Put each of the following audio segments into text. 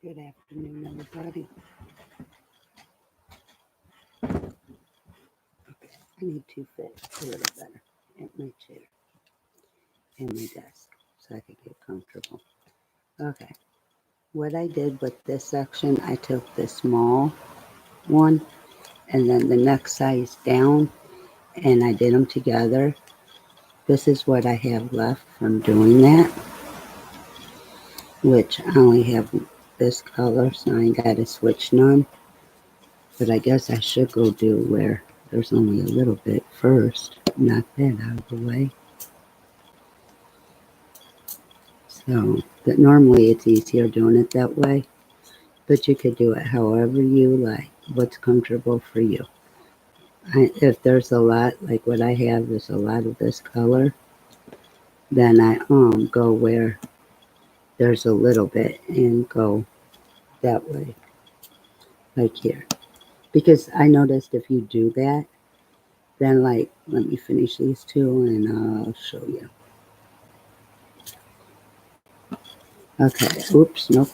Good afternoon, everybody. Okay, I need to fit a little better at my chair and my desk so I could get comfortable. Okay, what I did with this section, I took the small one and then the next size down and I did them together. This is what I have left from doing that, which I only have this color, so I got to switch none. But I guess I should go do where there's only a little bit first. Knock that out of the way. So, but normally it's easier doing it that way. But you could do it however you like. What's comfortable for you. If there's a lot, like what I have is a lot of this color, then I go where there's a little bit and go that way, like here. Because I noticed if you do that, then like, let me finish these two and I'll show you. Okay, oops, nope,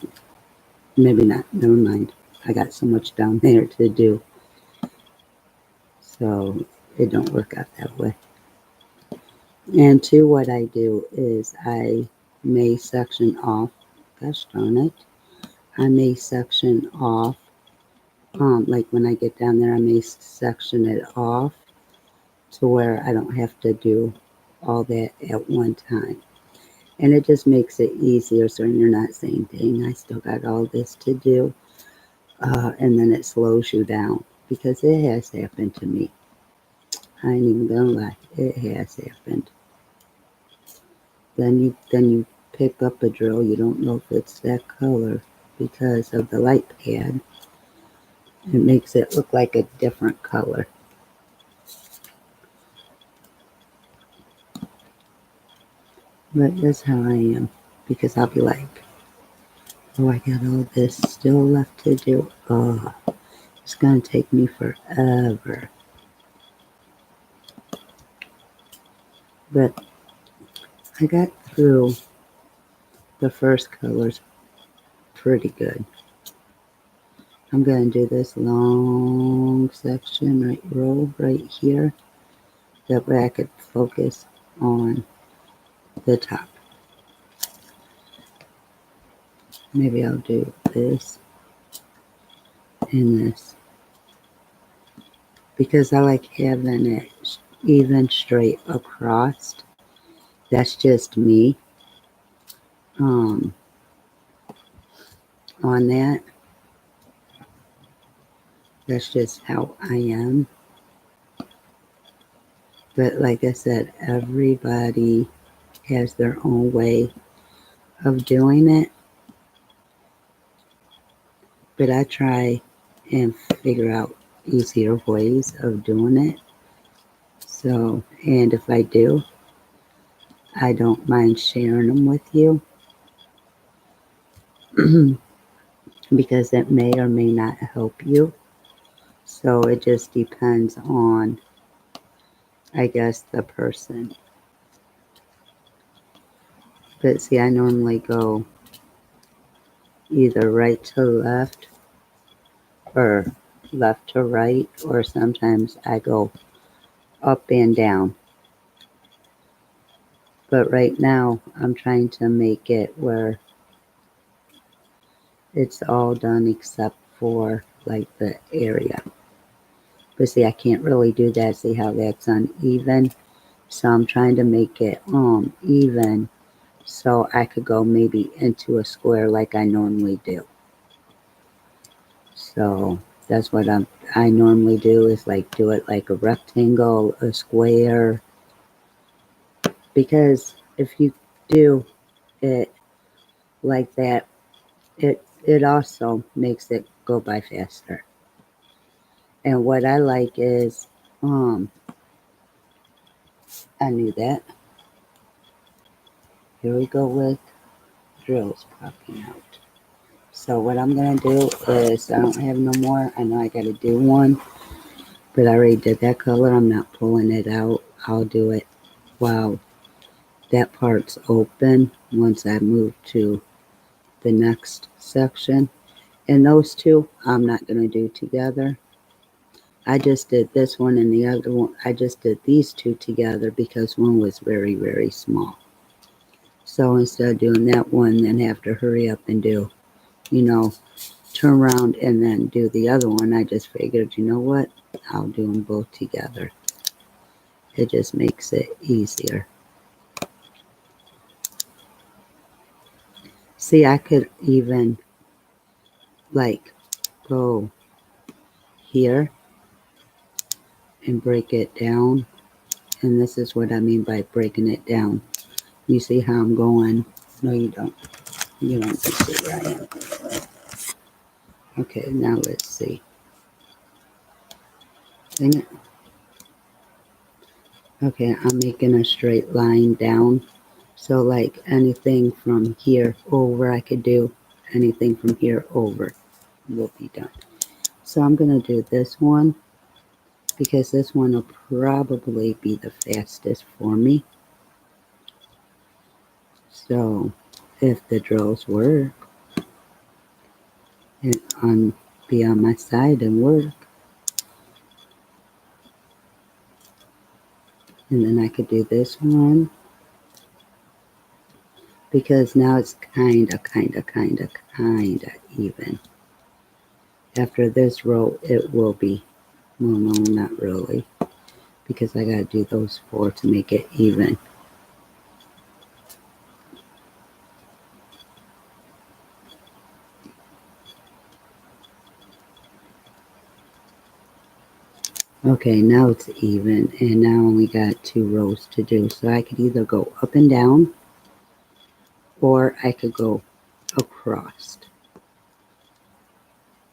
maybe not, never mind. I got so much down there to do, so it don't work out that way. And two, what I do is I may section off, gosh darn it, I may section off, like when I get down there, I may section it off to where I don't have to do all that at one time. And it just makes it easier so you're not saying, dang, I still got all this to do. And then it slows you down because it has happened to me. I ain't even gonna lie, it has happened. Then you pick up a drill, you don't know if it's that color because of the light pad. It makes it look like a different color. But that's how I am because I'll be like, oh, I got all this still left to do. Oh, it's gonna take me forever. But I got through the first colors pretty good. I'm going to do this long section row right here. That way I could focus on the top. Maybe I'll do this and this. Because I like having it even straight across. That's just me. On that. That's just how I am. But like I said, everybody has their own way of doing it. But I try and figure out easier ways of doing it. So, and if I do, I don't mind sharing them with you because it may or may not help you. So it just depends on, I guess, the person. But see, I normally go either right to left or left to right, or sometimes I go up and down. But right now, I'm trying to make it where it's all done except for like the area. But see, I can't really do that. See how that's uneven? So I'm trying to make it even so I could go maybe into a square like I normally do. So that's what I normally do is like do it like a rectangle, a square. Because if you do it like that, it also makes it go by faster. And what I like is, I knew that. Here we go with drills popping out. So what I'm going to do is, I don't have no more. I know I got to do one, but I already did that color. I'm not pulling it out. I'll do it while that part's open once I move to the next section. And those two, I'm not going to do together. I just did this one and the other one. I just did these two together because one was very, very small. So instead of doing that one, then have to hurry up and do, you know, turn around and then do the other one, I just figured, you know what? I'll do them both together. It just makes it easier. See, I could even like go here and break it down. And this is what I mean by breaking it down. You see how I'm going? No, you don't. You don't see where I am. Okay, now let's see. Dang it. Okay, I'm making a straight line down. So like anything from here over I could do. Anything from here over will be done. So I'm going to do this one because this one will probably be the fastest for me. So if the drills work, and be on my side and work. And then I could do this one because now it's kinda even. After this row, it will be, well, no, not really, because I gotta do those four to make it even. Okay, now it's even, and now I only got 2 rows to do. So I could either go up and down, or I could go across.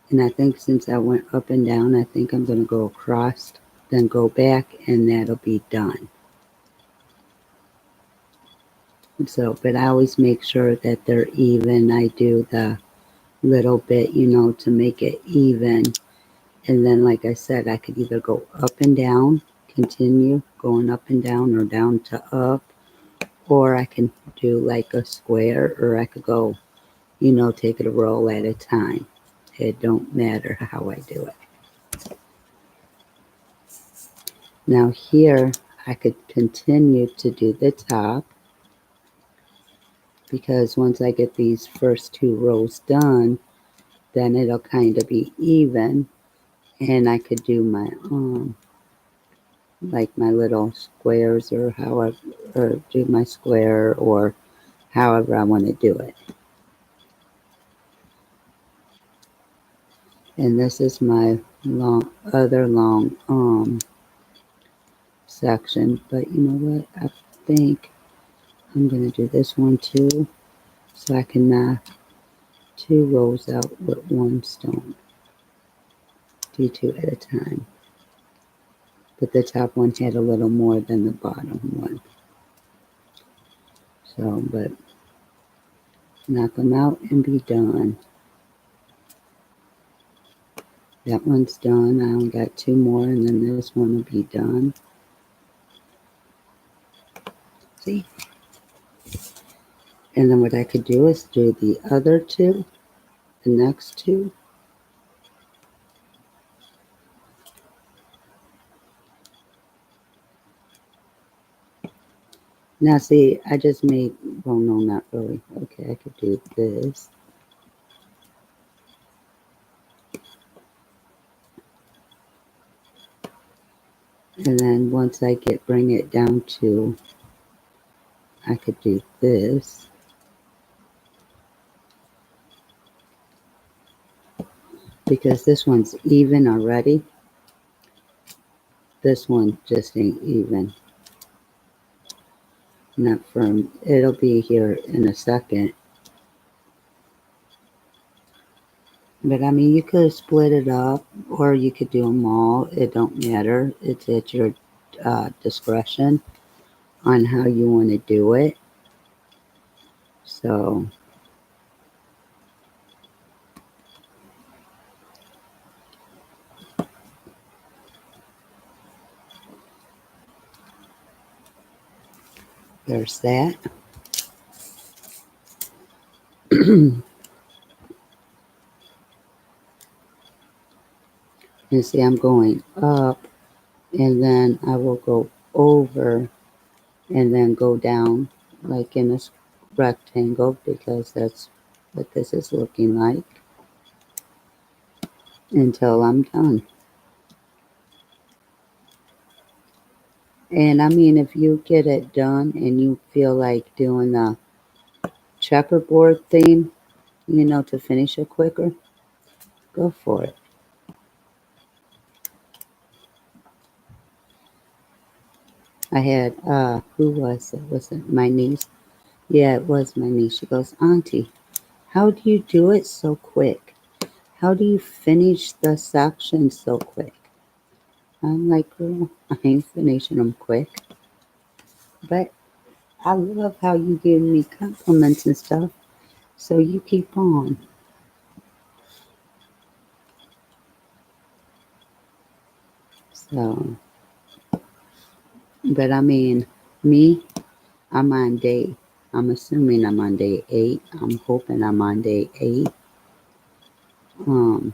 And I think since I went up and down, I think I'm going to go across, then go back, and that'll be done. So, but I always make sure that they're even. I do the little bit, to make it even. And then, like I said, I could either go up and down, continue going up and down, or down to up, or I can do like a square, or I could go, take it a roll at a time. It don't matter how I do it. Now here, I could continue to do the top, because once I get these first 2 rows done, then it'll kind of be even, and I could do my like my little squares, or however, or do my square, or however I want to do it. And this is my other long section, but you know what, I think I'm going to do this one too, so I can knock 2 rows out with 1 stone. Do 2 at a time. But the top one had a little more than the bottom one. So, but knock them out and be done. That one's done. I only got 2 more, and then this one will be done. See? And then what I could do is do the other 2, the next 2. Now see, I just made, well, no, not really. Okay, I could do this. And then once I bring it down to, I could do this. Because this one's even already. This one just ain't even. Not firm. It'll be here in a second. But I mean, you could split it up, or you could do them all. It don't matter. It's at your discretion on how you want to do it. So there's that. You see, I'm going up, and then I will go over and then go down like in a rectangle, because that's what this is looking like, until I'm done. And I mean, if you get it done and you feel like doing the checkerboard theme, to finish it quicker, go for it. I had, who was it? Was it my niece? Yeah, it was my niece. She goes, Auntie, how do you do it so quick? How do you finish the section so quick? I'm like, girl, I ain't finishing them quick. But I love how you give me compliments and stuff. So you keep on. So, but I mean, me, I'm on day, I'm assuming I'm on day 8. I'm hoping I'm on day 8. Um,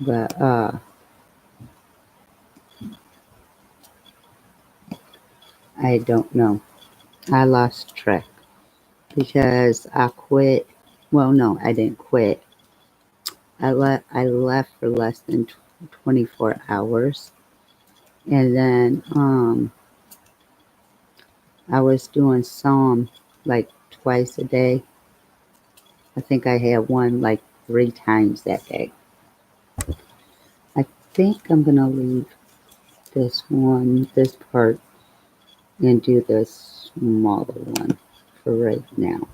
but I don't know. I lost track because I quit. Well, no, I didn't quit. I left for less than 24 hours. And then I was doing some like twice a day. I think I had one like 3 times that day. I think I'm going to leave this part, and do this smaller one for right now.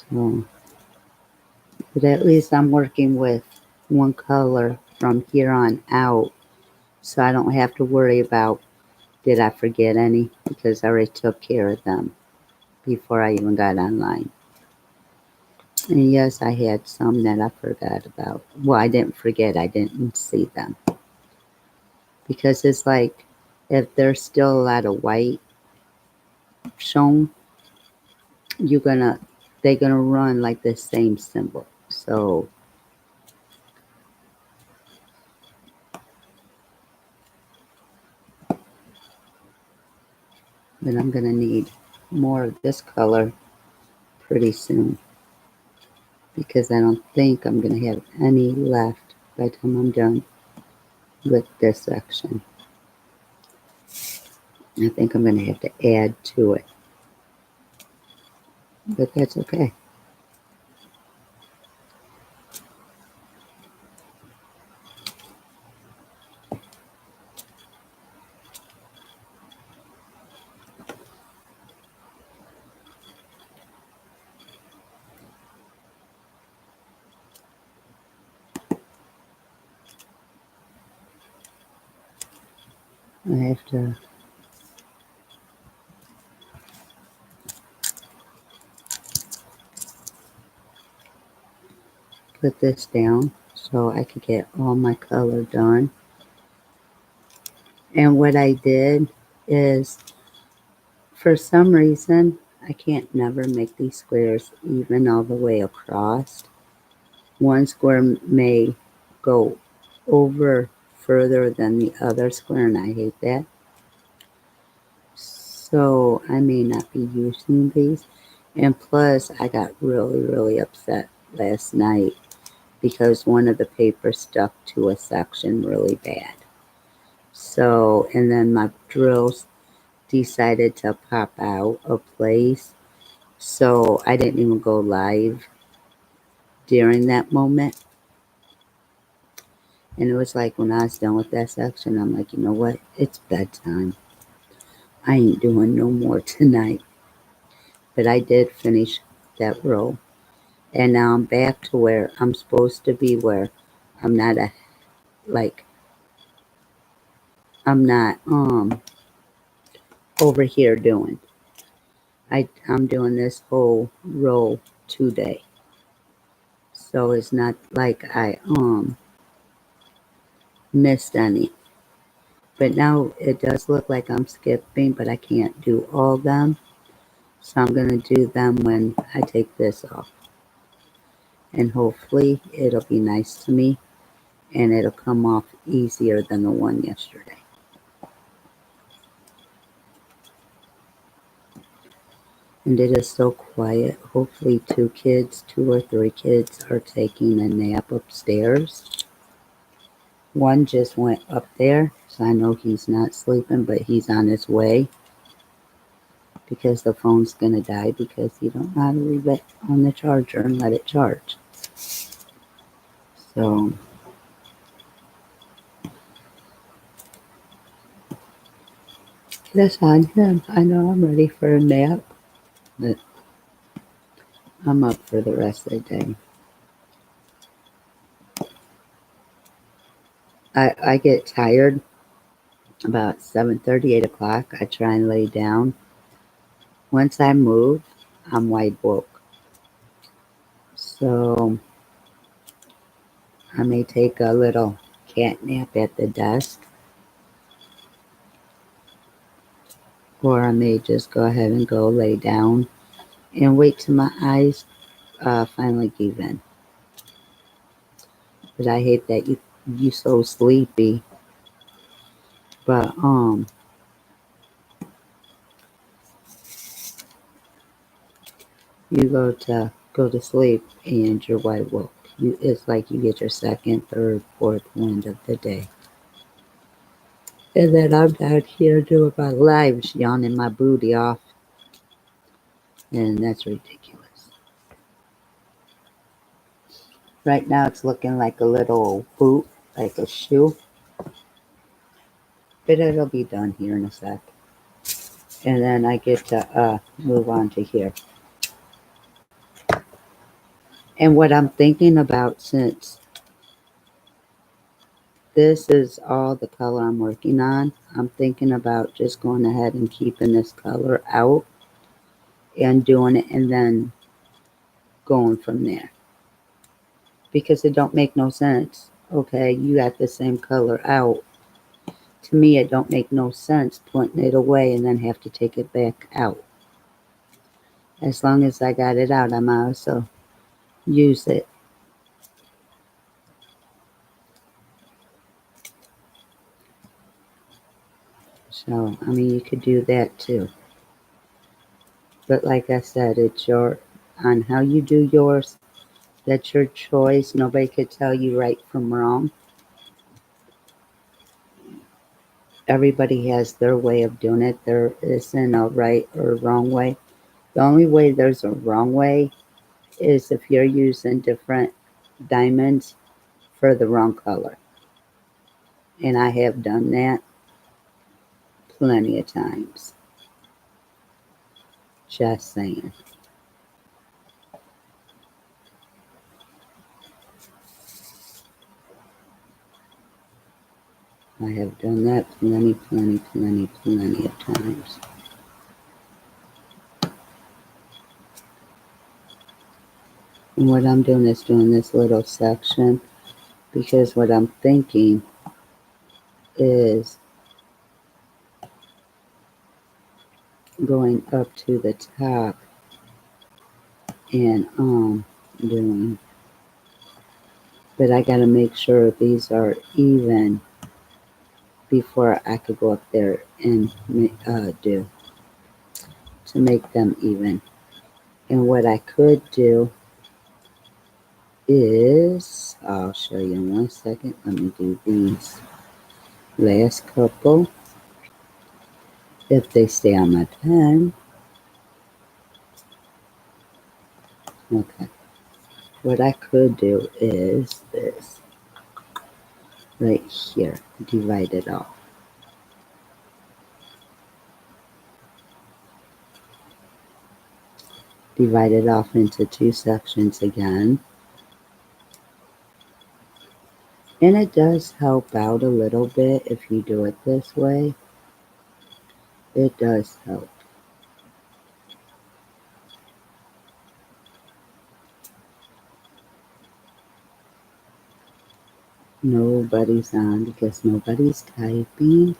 So, but at least I'm working with one color from here on out, so I don't have to worry about did I forget any, because I already took care of them before I even got online. And yes, I had some that I forgot about. Well, I didn't forget, I didn't see them. Because it's like, if there's still a lot of white shown, you're gonna, they're gonna run like the same symbol. So, but I'm gonna need more of this color pretty soon, because I don't think I'm gonna have any left by the time I'm done with this section. I think I'm gonna have to add to it, but that's okay. I have to put this down so I could get all my color done. And what I did is, for some reason, I can't never make these squares even all the way across. One square may go over further than the other square, and I hate that. So I may not be using these. And plus, I got really, really upset last night because one of the papers stuck to a section really bad. So, and then my drills decided to pop out of place. So I didn't even go live during that moment. And it was like when I was done with that section, I'm like, you know what? It's bedtime. I ain't doing no more tonight. But I did finish that row. And now I'm back to where I'm supposed to be, where I'm not like, I'm not over here doing. I'm doing this whole row today. So it's not like I missed any. But now it does look like I'm skipping, but I can't do all of them. So I'm going to do them when I take this off. And hopefully it'll be nice to me and it'll come off easier than the one yesterday. And it is so quiet. Hopefully 2 or 3 kids are taking a nap upstairs. One just went up there, so I know he's not sleeping, but he's on his way because the phone's going to die because you don't know how to leave it on the charger and let it charge. So that's on him. I know I'm ready for a nap, but I'm up for the rest of the day. I get tired about 7:30, 8 o'clock. I try and lay down. Once I move, I'm wide woke. So I may take a little cat nap at the desk, or I may just go ahead and go lay down and wait till my eyes finally give in. But I hate that you so sleepy. But you go to sleep and you're wide woke. It's like you get your second, third, fourth wind of the day. And then I'm down here doing my lives, yawning my booty off. And that's ridiculous. Right now it's looking like a little boot, like a shoe. But it'll be done here in a sec. And then I get to move on to here. And what I'm thinking about, since this is all the color I'm working on, I'm thinking about just going ahead and keeping this color out and doing it and then going from there. Because it don't make no sense. Okay, you got the same color out. To me, it don't make no sense putting it away and then have to take it back out. As long as I got it out, I might also use it. So, I mean, you could do that too. But like I said, it's on how you do yours. That's your choice. Nobody could tell you right from wrong. Everybody has their way of doing it. There isn't a right or wrong way. The only way there's a wrong way is if you're using different diamonds for the wrong color. And I have done that plenty of times. Just saying. I have done that plenty of times. And what I'm doing is doing this little section because what I'm thinking is going up to the top and doing, but I gotta make sure these are even before I could go up there and do to make them even. And what I could do is, I'll show you in 1 second. Let me do these last couple if they stay on my pen. Okay. What I could do is this right here, divide it off. Divide it off into 2 sections again. And it does help out a little bit if you do it this way. It does help. Nobody's on because nobody's typing,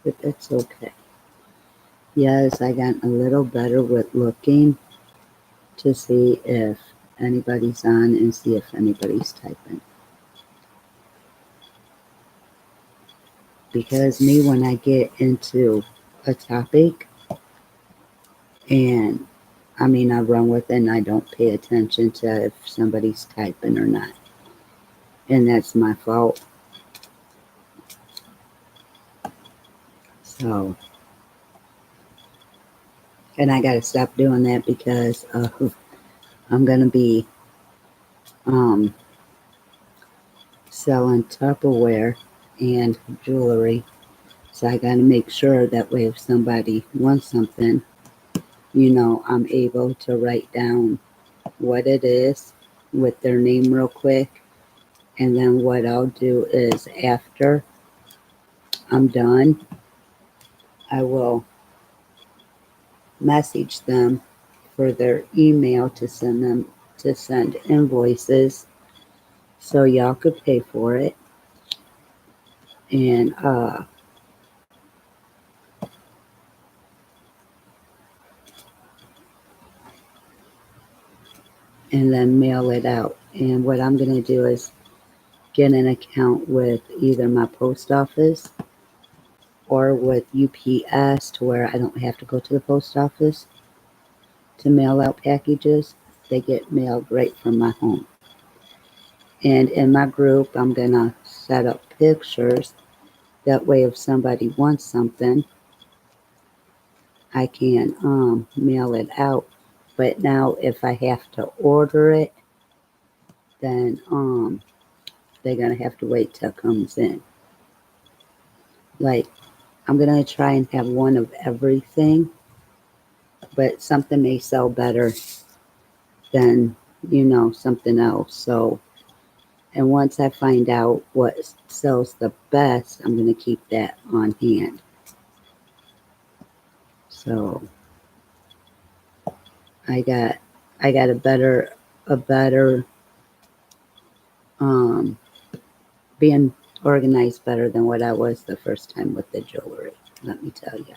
but that's okay. Yes, I got a little better with looking to see if anybody's on and see if anybody's typing. Because me, when I get into a topic and I run with it and I don't pay attention to if somebody's typing or not. And that's my fault. So, and I got to stop doing that because I'm going to be um, selling Tupperware and jewelry. So I got to make sure that way if somebody wants something, I'm able to write down what it is with their name real quick. And then what I'll do is after I'm done, I will message them for their email to send invoices so y'all could pay for it. And and then mail it out. And what I'm going to do is get an account with either my post office or with UPS to where I don't have to go to the post office to mail out packages. They get mailed right from my home. And in my group, I'm going to set up pictures. That way, if somebody wants something, I can mail it out. But now, if I have to order it, then they're going to have to wait till it comes in. Like, I'm going to try and have one of everything, but something may sell better than, something else. So, and once I find out what sells the best, I'm going to keep that on hand. So, I got I got a better um being organized better than what I was the first time with the jewelry. Let me tell you.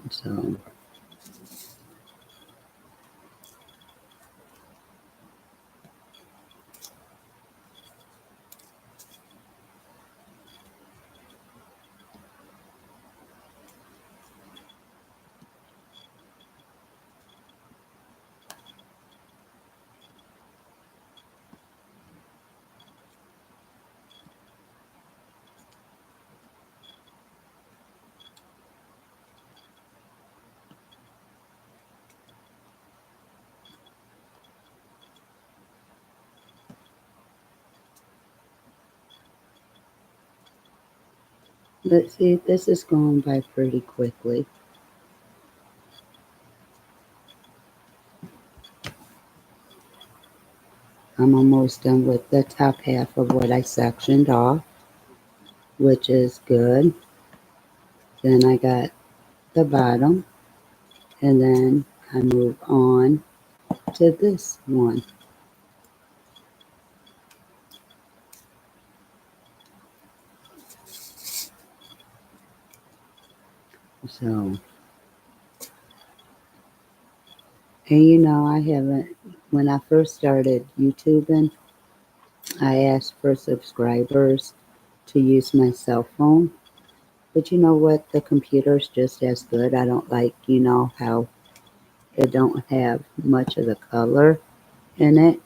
So let's see. This is going by pretty quickly. I'm almost done with the top half of what I sectioned off, which is good. Then I got the bottom, and then I move on to this one. So, and I haven't, when I first started YouTubing, I asked for subscribers to use my cell phone. But you know what? The computer's just as good. I don't like, how it don't have much of the color in it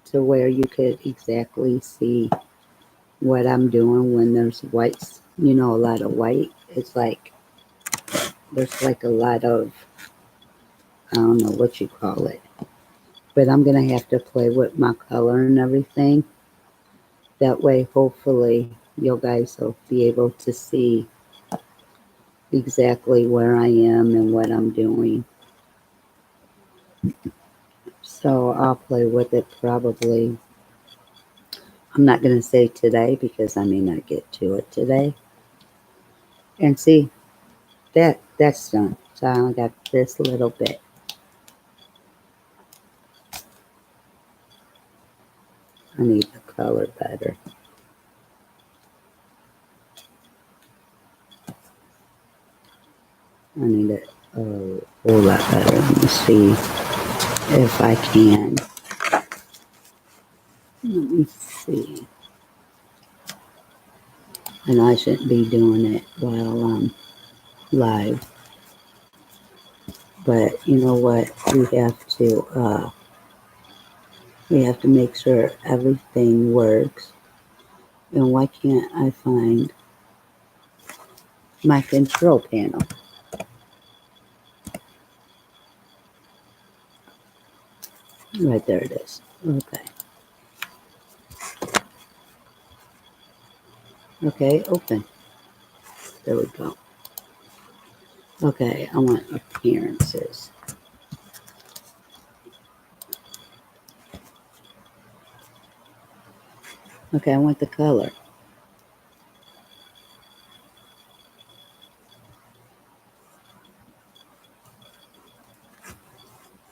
to where you could exactly see what I'm doing when there's whites, a lot of white. It's like there's like a lot of, I don't know what you call it. But I'm going to have to play with my color and everything. That way, hopefully, you guys will be able to see exactly where I am and what I'm doing. So I'll play with it probably. I'm not going to say today because I may not get to it today. And see, that's done. So I only got this little bit. I need the color better. I need it a whole lot better. Let me see if I can. Let me see. And I shouldn't be doing it while I'm live. But you know what? We have to make sure everything works. And why can't I find my control panel? Right there it is. Okay. Okay, open. There we go. Okay, I want appearances. Okay, I want the color.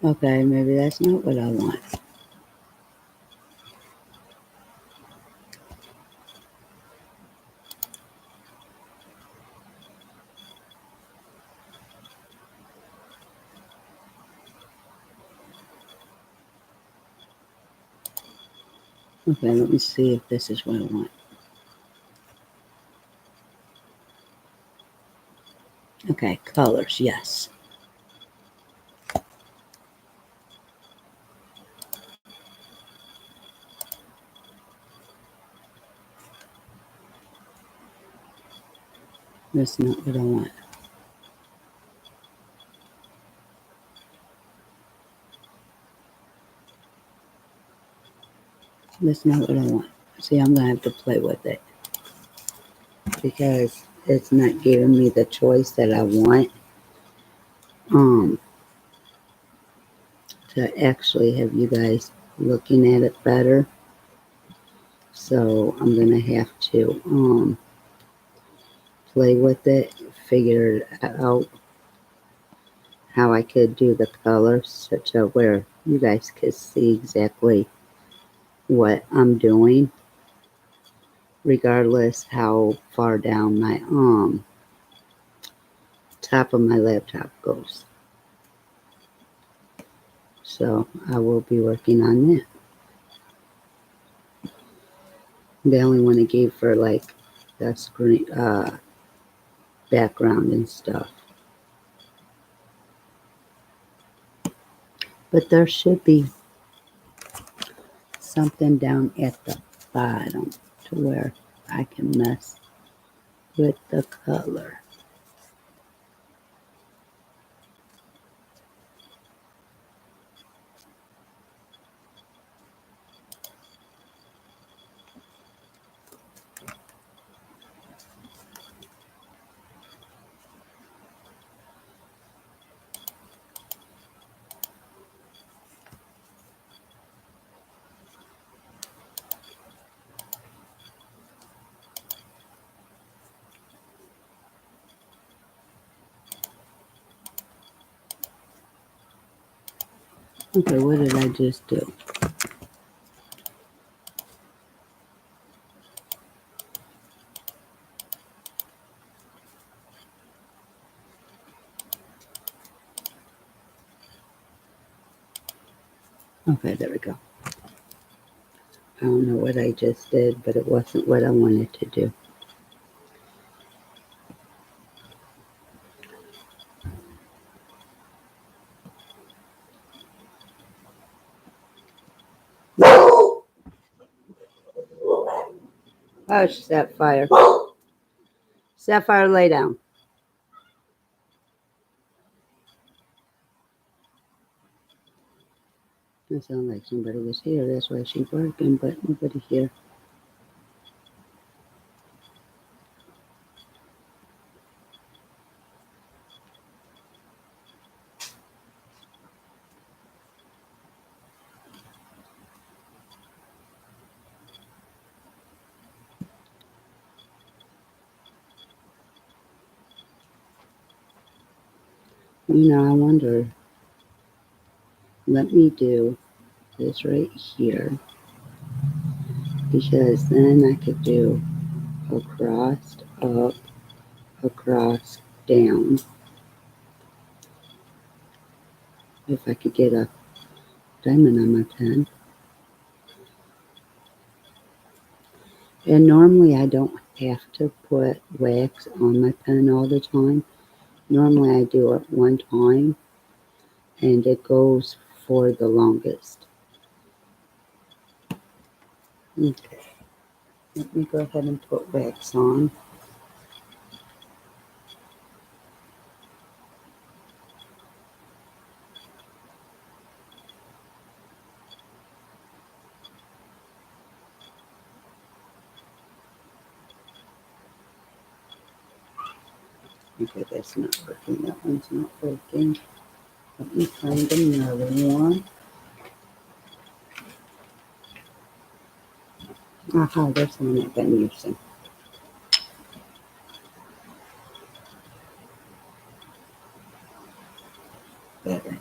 Okay, maybe that's not what I want. Okay, let me see if this is what I want. Okay, colors, yes. That's not what I want. That's not what I want. See, I'm going to have to play with it because it's not giving me the choice that I want um, to actually have you guys looking at it better. So I'm going to have to play with it, figure out how I could do the colors such that where you guys could see exactly what I'm doing, regardless how far down my top of my laptop goes. So I will be working on that. The only one I gave for like the screen background and stuff. But there should be something down at the bottom to where I can mess with the color. Okay, what did I just do? Okay, there we go. I don't know what I just did, but it wasn't what I wanted to do. Hush, Sapphire. Sapphire, lay down. It sounded like somebody was here. That's why she's barking, but nobody here. You know, I wonder. Let me do this right here. because then I could do across, up, across, down. If I could get a diamond on my pen. And normally I don't have to put wax on my pen all the time. Normally I do it one time and it goes for the longest. Okay, let me go ahead and put wax on. Okay, that's not working. That one's not working. Let me find another one. Aha, there's one I've been using. Better.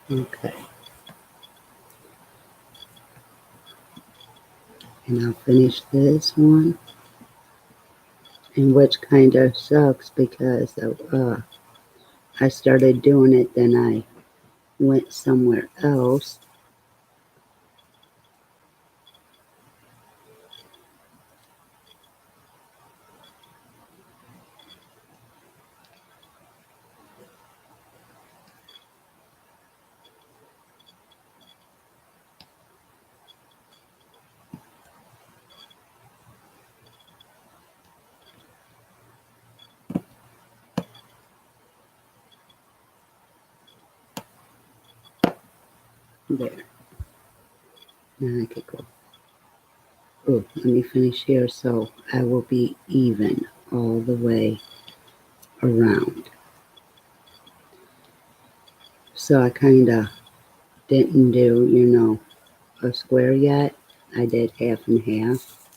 Okay. And I'll finish this one. And which kind of sucks because I started doing it, then I went somewhere else. There. Now I could go. Oh, let me finish here so I will be even all the way around. So I kind of didn't do, a square yet. I did half and half,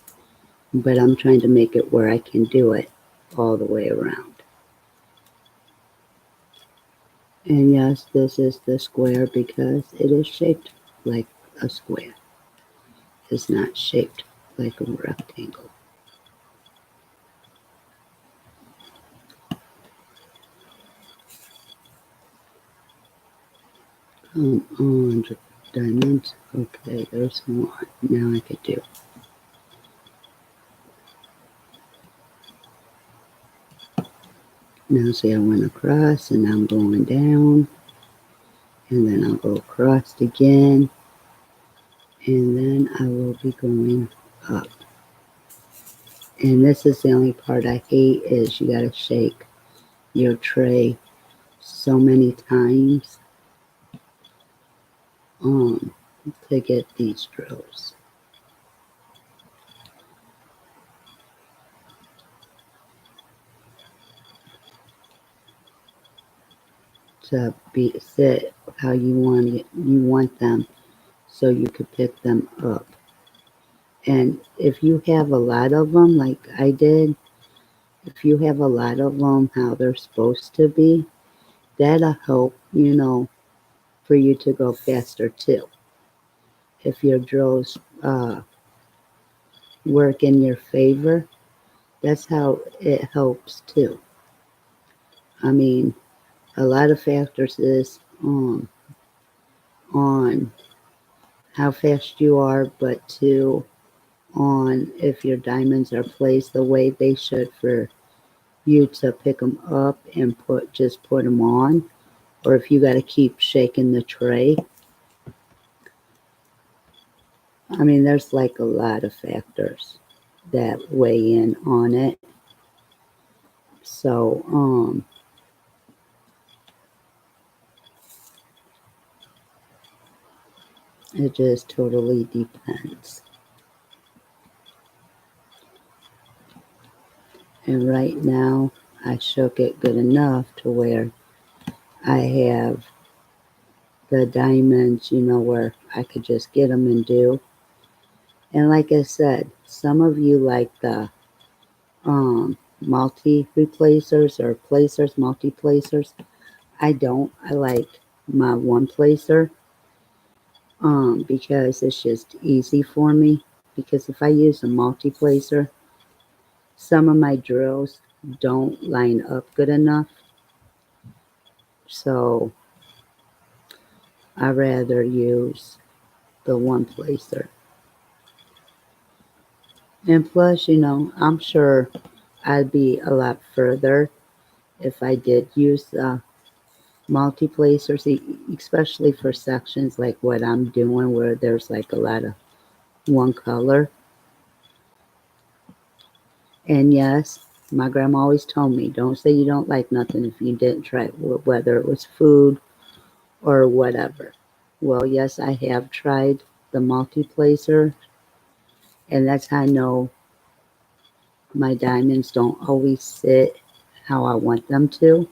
but I'm trying to make it where I can do it all the way around. And yes, this is the square because it is shaped like a square. It's not shaped like a rectangle. Come on, diamonds. Okay, there's one. Now I could do. Now see, I went across and I'm going down. And then I'll go across again. And then I will be going up. And this is the only part I hate is you gotta shake your tray so many times to get these drills. To be sit how you want them so you could pick them up. And if you have a lot of them like I did, if you have a lot of them how they're supposed to be, that'll help, for you to go faster too. If your drills work in your favor, that's how it helps too. I mean, a lot of factors is on how fast you are, but too on if your diamonds are placed the way they should for you to pick them up and put them on, or if you got to keep shaking the tray. I mean, there's like a lot of factors that weigh in on it. So, it just totally depends. And right now, I shook it good enough to where I have the diamonds, where I could just get them and do. And like I said, some of you like the multi replacers or placers, multi placers. I don't. I like my one placer because it's just easy for me. Because if I use a multi-placer, some of my drills don't line up good enough. So I rather use the one placer. And plus, I'm sure I'd be a lot further if I did use the multi-placers, especially for sections like what I'm doing where there's like a lot of one color. And yes, my grandma always told me, don't say you don't like nothing if you didn't try it, whether it was food or whatever. Well, yes, I have tried the multi-placer, and that's how I know my diamonds don't always sit how I want them to.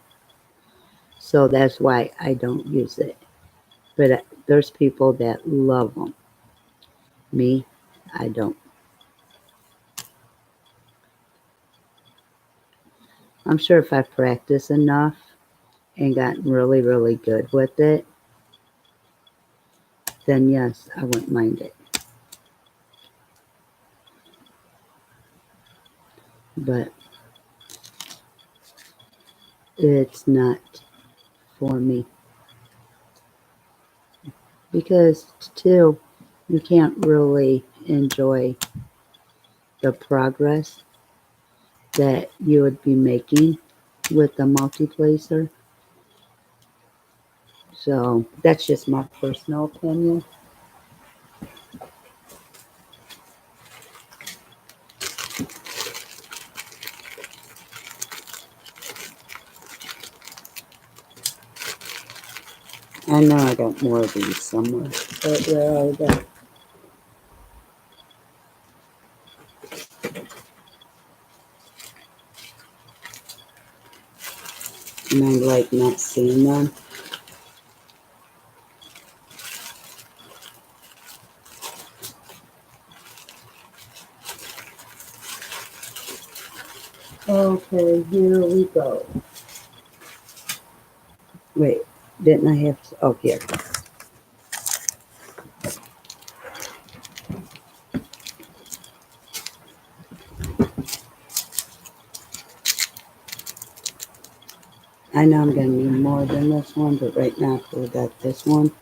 So that's why I don't use it. But there's people that love them. Me, I don't. I'm sure if I practice enough and gotten really, really good with it, then yes, I wouldn't mind it. But it's not for me because, too, you can't really enjoy the progress that you would be making with the multi-placer. So that's just my personal opinion. I know I got more of these somewhere, but where are they? And I like not seeing them. Okay, here we go. Wait, didn't I have to? Oh, here. I know I'm going to need more than this one, but right now we got this one.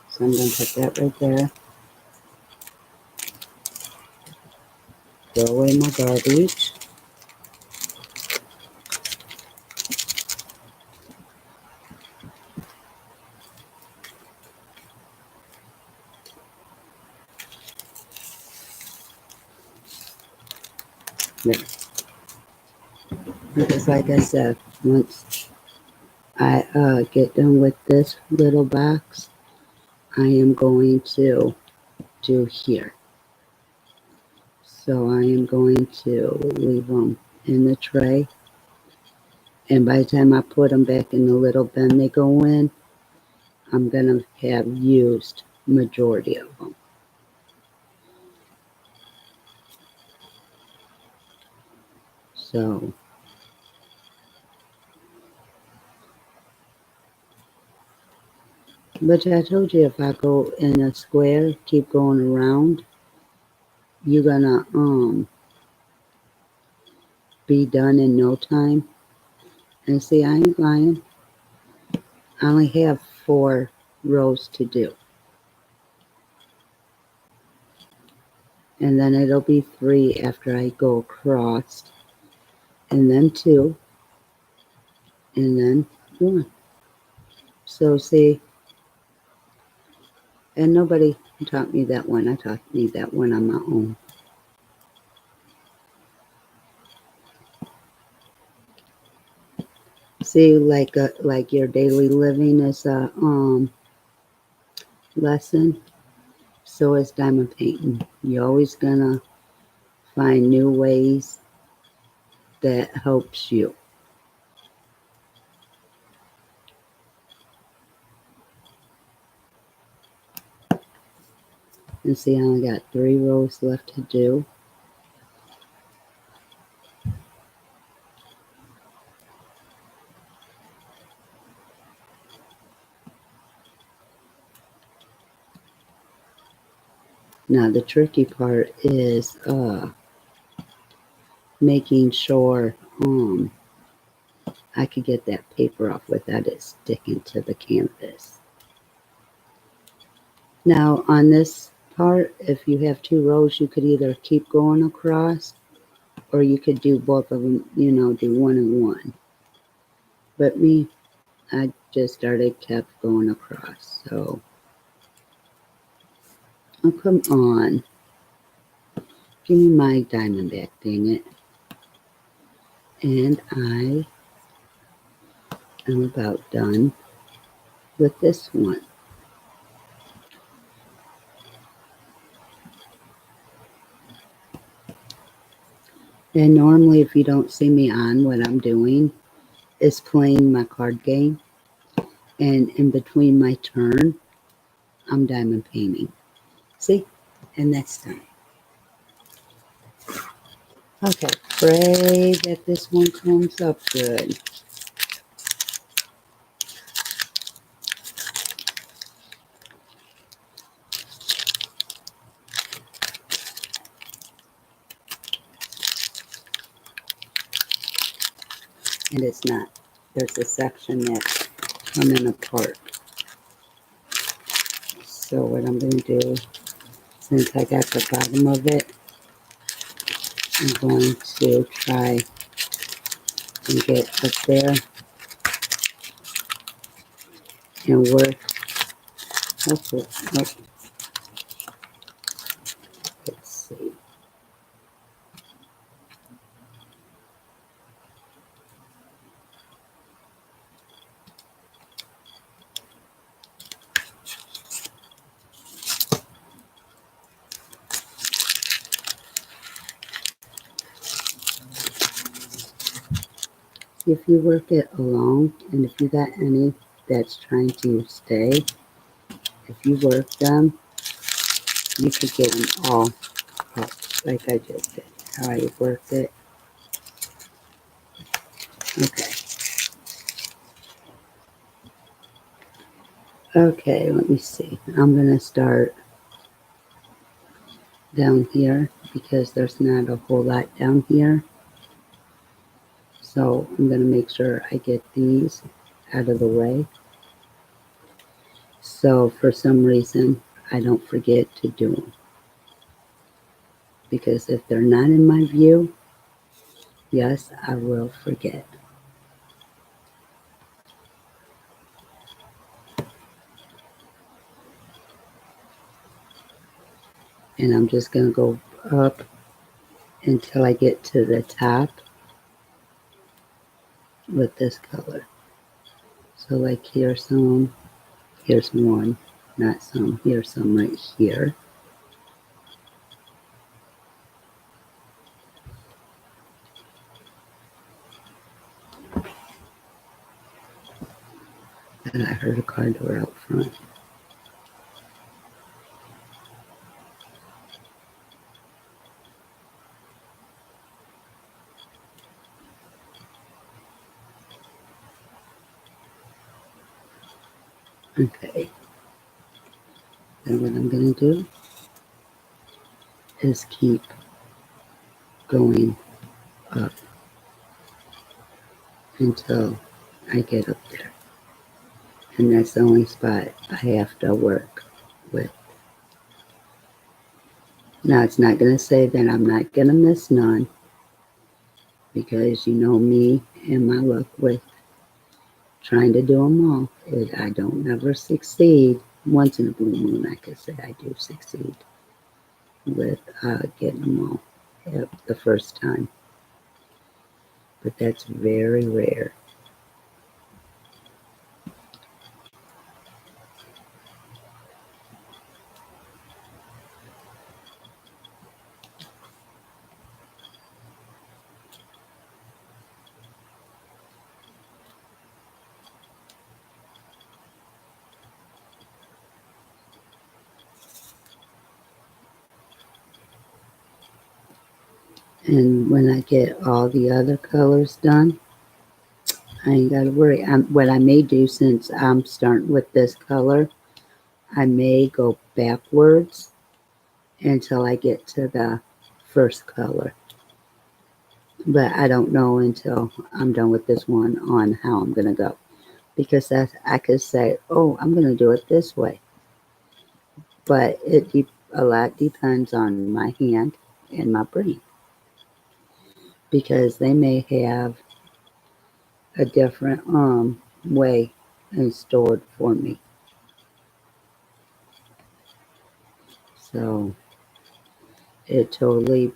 So I'm going to put that right there. Throw away my garbage. There. Because like I said, once I get done with this little box, I am going to do here. So I am going to leave them in the tray. And by the time I put them back in the little bin they go in, I'm going to have used majority of them. So, but I told you if I go in a square, keep going around, you're going to be done in no time. And see, I ain't lying. I only have 4 rows to do. And then it'll be 3 after I go across, and then 2, and then 1. So see, and nobody taught me that one. I taught me that one on my own. See, like your daily living is a lesson. So is diamond painting. You're always gonna find new ways that helps you. And see, I only got 3 rows left to do. Now the tricky part is making sure I could get that paper off without it sticking to the canvas. Now on this part, if you have 2 rows, you could either keep going across or you could do both of them, you know, do 1 and 1. But me, I just kept going across. So, oh, come on. Give me my diamond back, dang it. And I am about done with this one. And normally, if you don't see me on, what I'm doing is playing my card game. And in between my turn, I'm diamond painting. See? And that's done. Okay, pray that this one comes up good. And it's not. There's a section that's coming apart. So what I'm going to do, since I got the bottom of it, I'm going to try and get up there and work. Hopefully, let's see. If you work it alone, and if you got any that's trying to stay, if you work them, you could get them all up, like I just did. How I worked it. Okay. Okay, let me see. I'm going to start down here because there's not a whole lot down here. So I'm going to make sure I get these out of the way. So for some reason, I don't forget to do them. Because if they're not in my view, yes, I will forget. And I'm just going to go up until I get to the top with this color. So like here's some, here's one, not some, here's some right here. And I heard a car door out front. Okay. Then what I'm going to do is keep going up until I get up there. And that's the only spot I have to work with. Now it's not going to say that I'm not going to miss none, because you know me and my luck with trying to do them all. I don't never succeed. Once in a blue moon, I could say I do succeed with getting them all the first time. But that's very rare. And when I get all the other colors done, I ain't got to worry. What I may do, since I'm starting with this color, I may go backwards until I get to the first color. But I don't know until I'm done with this one on how I'm going to go. Because that's, I could say, oh, I'm going to do it this way. But a lot depends on my hand and my brain. Because they may have a different way and stored for me. So it totally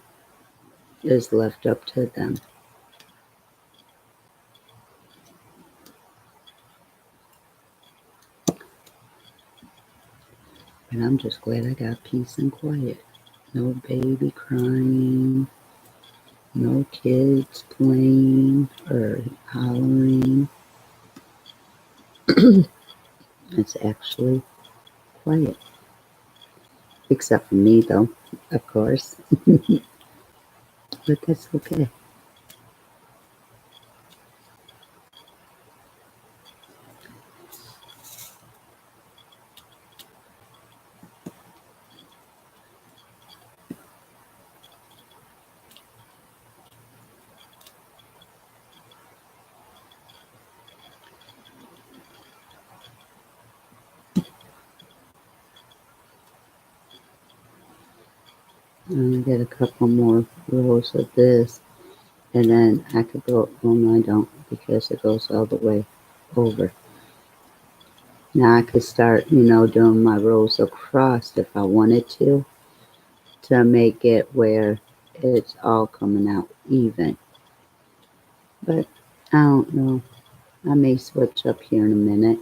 is left up to them. But I'm just glad I got peace and quiet. No baby crying, no kids playing or hollering. It's actually quiet. Except for me, though, of course. But that's okay. I'm going to get a couple more rows of this. And then I could go, well, no, I don't, because it goes all the way over. Now I could start, doing my rows across if I wanted to make it where it's all coming out even. But I don't know. I may switch up here in a minute.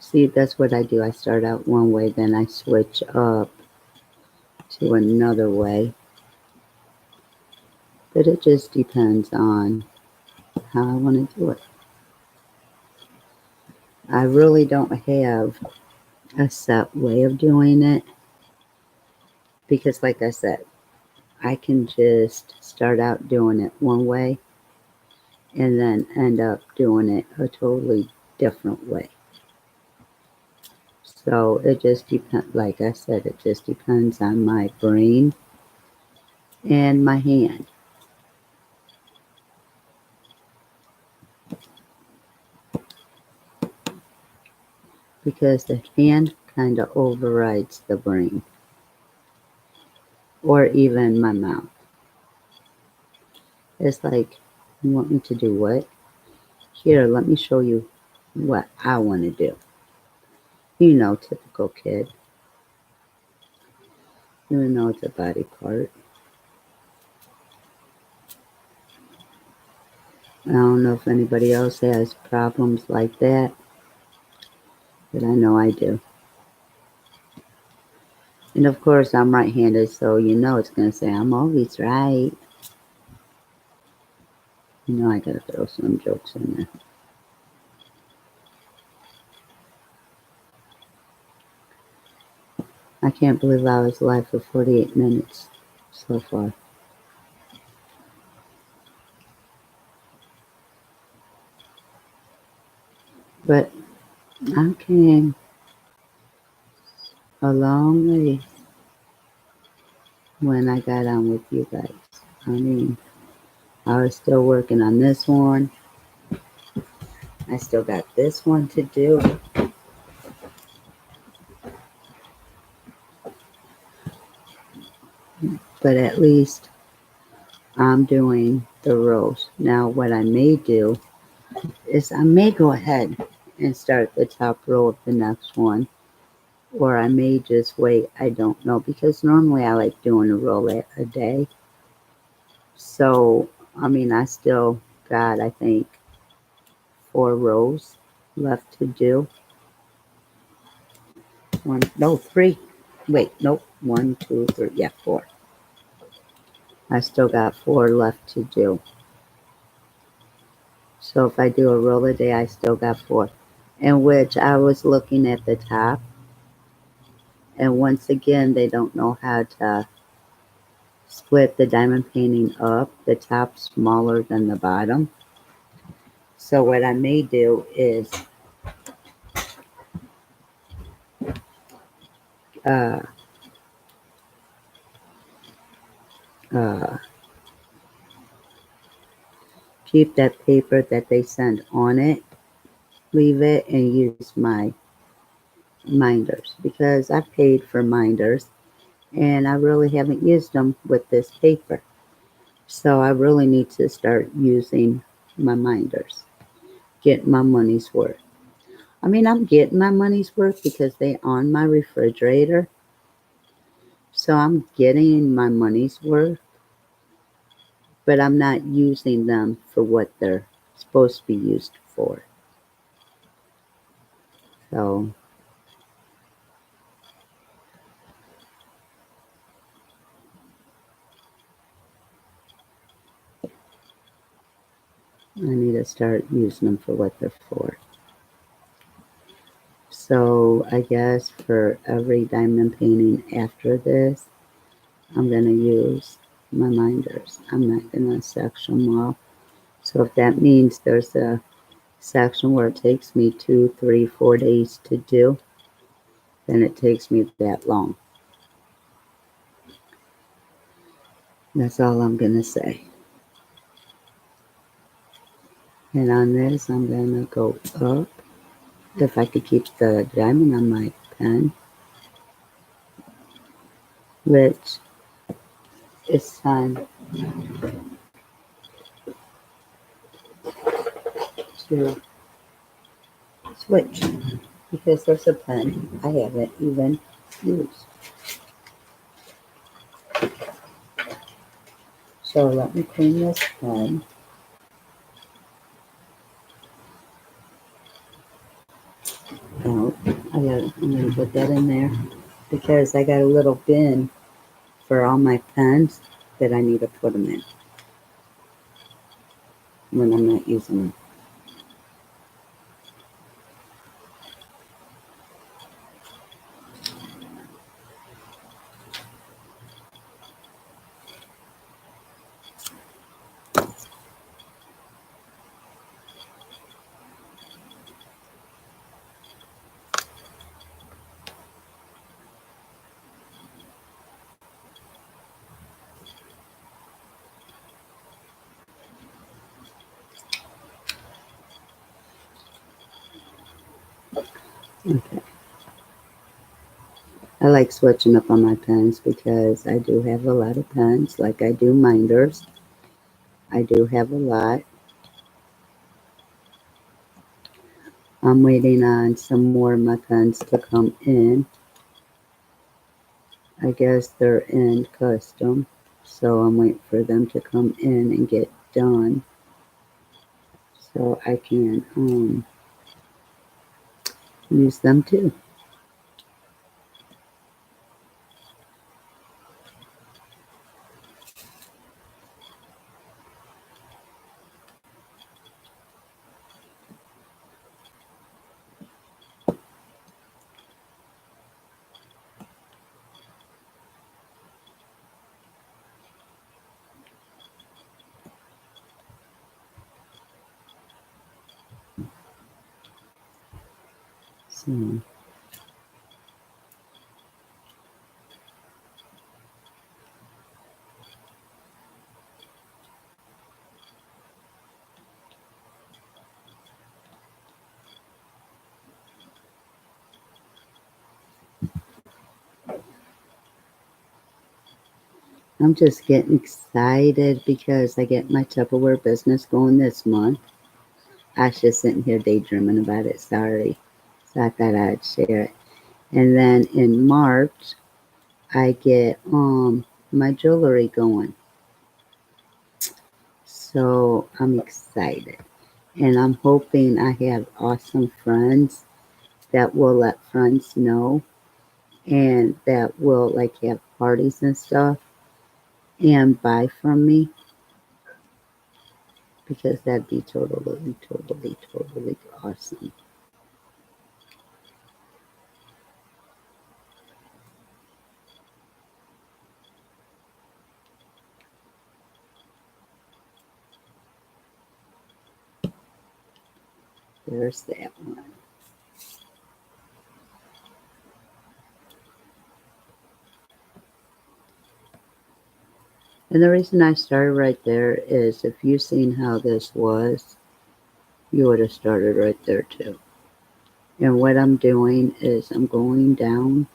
See, that's what I do. I start out one way, then I switch up to another way. But it just depends on how I want to do it. I really don't have a set way of doing it because, like I said, I can just start out doing it one way and then end up doing it a totally different way. So it just depends, like I said, it just depends on my brain and my hand. Because the hand kind of overrides the brain or even my mouth. It's like, you want me to do what? Here, let me show you what I want to do. Typical kid. Even though it's a body part. I don't know if anybody else has problems like that, but I know I do. And of course, I'm right-handed, so it's going to say I'm always right. I got to throw some jokes in there. I can't believe I was live for 48 minutes so far. But I came a long way when I got on with you guys. I mean, I was still working on this one. I still got this one to do. But at least I'm doing the rows. Now what I may do is I may go ahead and start the top row of the next one. Or I may just wait. I don't know. Because normally I like doing a row a day. So, I still got, I think, 4 rows left to do. 3. Wait, nope. 1, 2, 3. Yeah, 4. I still got 4 left to do. So if I do a roll a day, I still got 4. In which I was looking at the top. And once again, they don't know how to split the diamond painting up. The top smaller than the bottom. So what I may do is uh, uh, keep that paper that they send on it, leave it, and use my minders because I paid for minders and I really haven't used them with this paper. So I really need to start using my minders, get my money's worth. I mean, I'm getting my money's worth because they on my refrigerator. So I'm getting my money's worth, but I'm not using them for what they're supposed to be used for. So I need to start using them for what they're for. So I guess for every diamond painting after this, I'm going to use my minders. I'm not going to section them off. So if that means there's a section where it takes me 2, 3, 4 days to do, then it takes me that long. That's all I'm going to say. And on this, I'm going to go up. If I could keep the diamond on my pen, which it's time to switch because there's a pen I haven't even used. So let me clean this pen out. I'm going to put that in there because I got a little bin for all my pens that I need to put them in when I'm not using them. Okay. I like switching up on my pens because I do have a lot of pens, like I do minders. I do have a lot. I'm waiting on some more of my pens to come in. I guess they're in custom, so I'm waiting for them to come in and get done so I can use them too. So I'm just getting excited because I get my Tupperware business going this month. I was just sitting here daydreaming about it, sorry. So I thought I'd share it. And then in March, I get my jewelry going. So I'm excited. And I'm hoping I have awesome friends that will let friends know and that will like have parties and stuff and buy from me because that'd be totally, totally, totally awesome. There's that one. And the reason I started right there is if you seen how this was, you would have started right there too. And what I'm doing is I'm going down,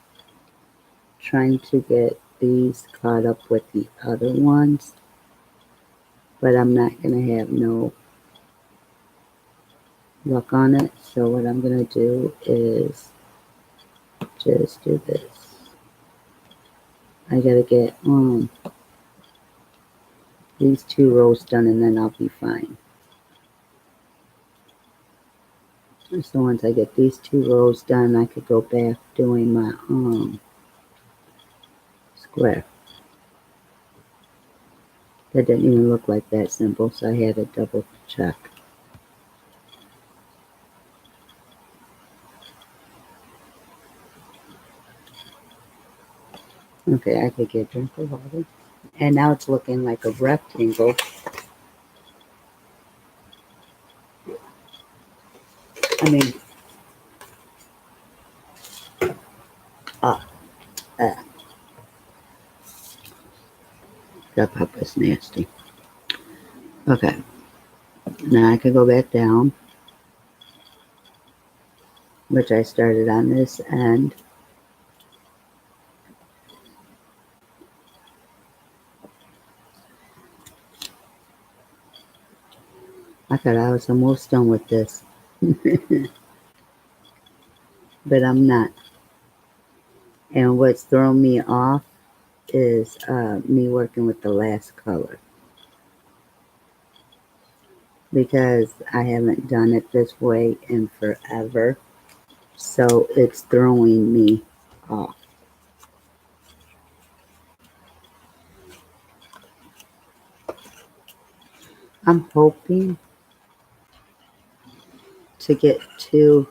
trying to get these caught up with the other ones, but I'm not going to have no luck on it. So what I'm going to do is just do this. I got to get these 2 rows done and then I'll be fine. So once I get these 2 rows done, I could go back doing my square. That didn't even look like that simple, so I had to double check. Okay, I could get a drink of water. And now it's looking like a rectangle. I mean, uh, uh, that papa's nasty. Okay, now I could go back down, which I started on this end. I thought I was almost done with this, but I'm not. And what's thrown me off is me working with the last color because I haven't done it this way in forever. So it's throwing me off. I'm hoping to get 2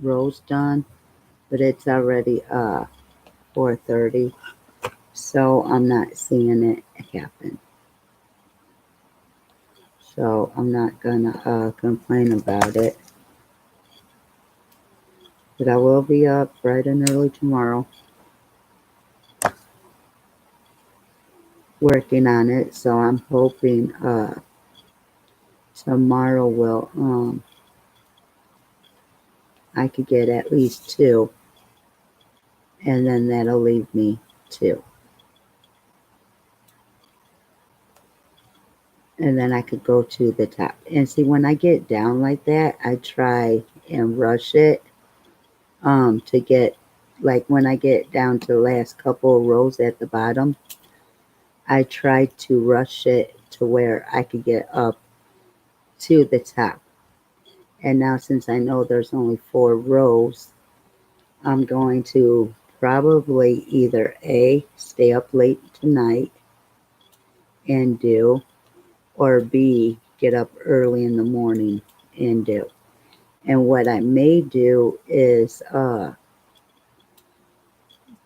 rows done, but it's already 4:30, so I'm not seeing it happen. So I'm not gonna complain about it. But I will be up bright and early tomorrow working on it. So I'm hoping tomorrow will I could get at least 2, and then that'll leave me 2. And then I could go to the top. And see, when I get down like that, I try and rush it to get, like when I get down to the last couple of rows at the bottom, I try to rush it to where I could get up to the top. And now since I know there's only 4 rows, I'm going to probably either A, stay up late tonight and do, or B, get up early in the morning and do. And what I may do is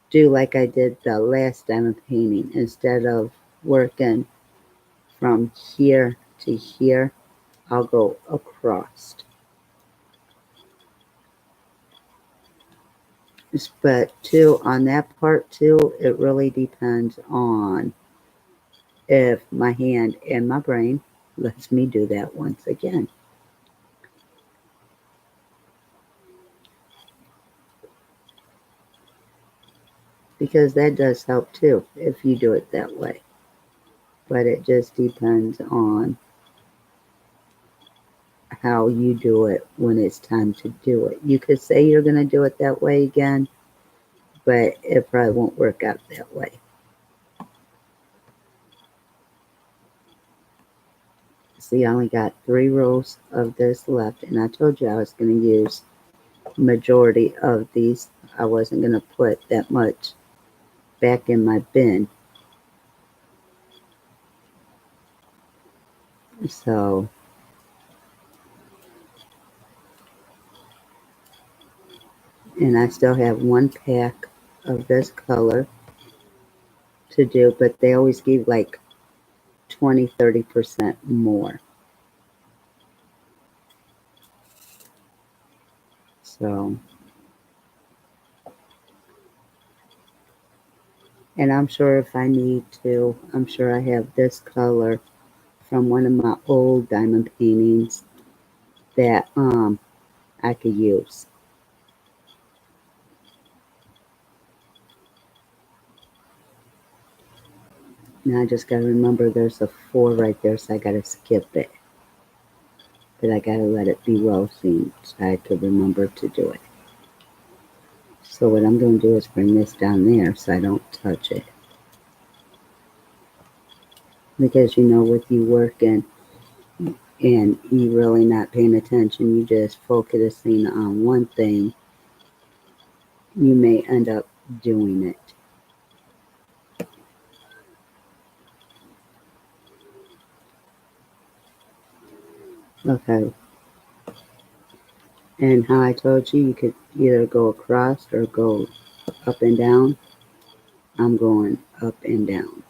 do like I did the last diamond painting. Instead of working from here to here, I'll go across. But too, on that part too, it really depends on if my hand and my brain lets me do that once again. Because that does help too if you do it that way. But it just depends on how you do it when it's time to do it. You could say you're going to do it that way again, but it probably won't work out that way. See, I only got 3 rows of this left, and I told you I was going to use majority of these. I wasn't going to put that much back in my bin. So, and I still have 1 pack of this color to do, but they always give like 20-30% more. So And I'm sure if I need to, I'm sure I have this color from one of my old diamond paintings that I could use. Now I just gotta remember there's a 4 right there, so I gotta skip it. But I gotta let it be well seen so I could remember to do it. So what I'm gonna do is bring this down there so I don't touch it. Because you know with you working and you really not paying attention, you just focusing on one thing, you may end up doing it. Okay, and how I told you, you could either go across or go up and down. I'm going up and down.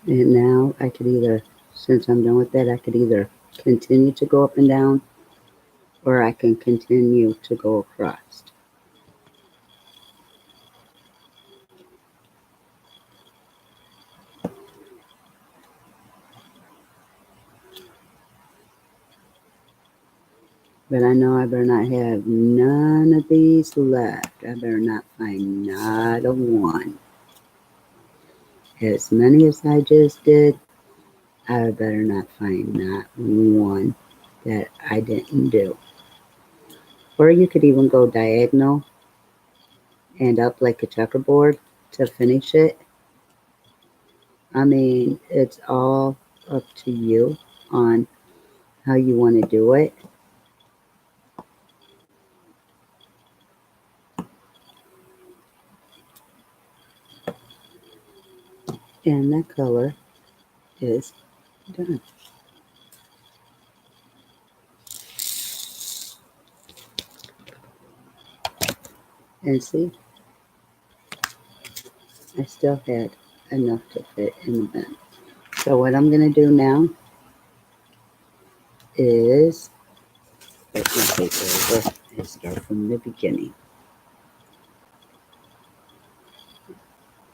And now I could either, since I'm done with that, I could either continue to go up and down or I can continue to go across. But I know I better not have none of these left. I better not find not a one. As many as I just did, I better not find not one that I didn't do. Or you could even go diagonal and up like a checkerboard to finish it. I mean, it's all up to you on how you want to do it. And that color is done. And see, I still had enough to fit in the bin. So what I'm going to do now is put my paper over and start from the beginning.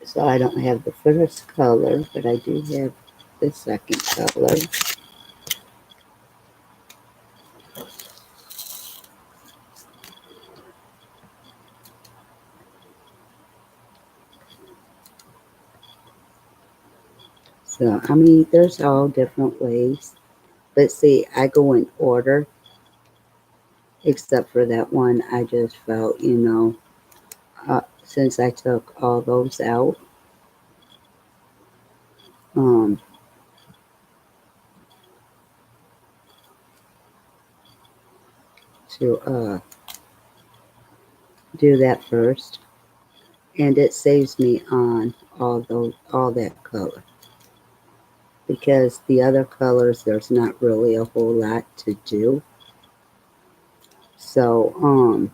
So I don't have the first color, but I do have the second color. So, I mean, there's all different ways. But see, I go in order, except for that one. I just felt, since I took all those out, um, to do that first. And it saves me on all that color. Because the other colors, there's not really a whole lot to do. So,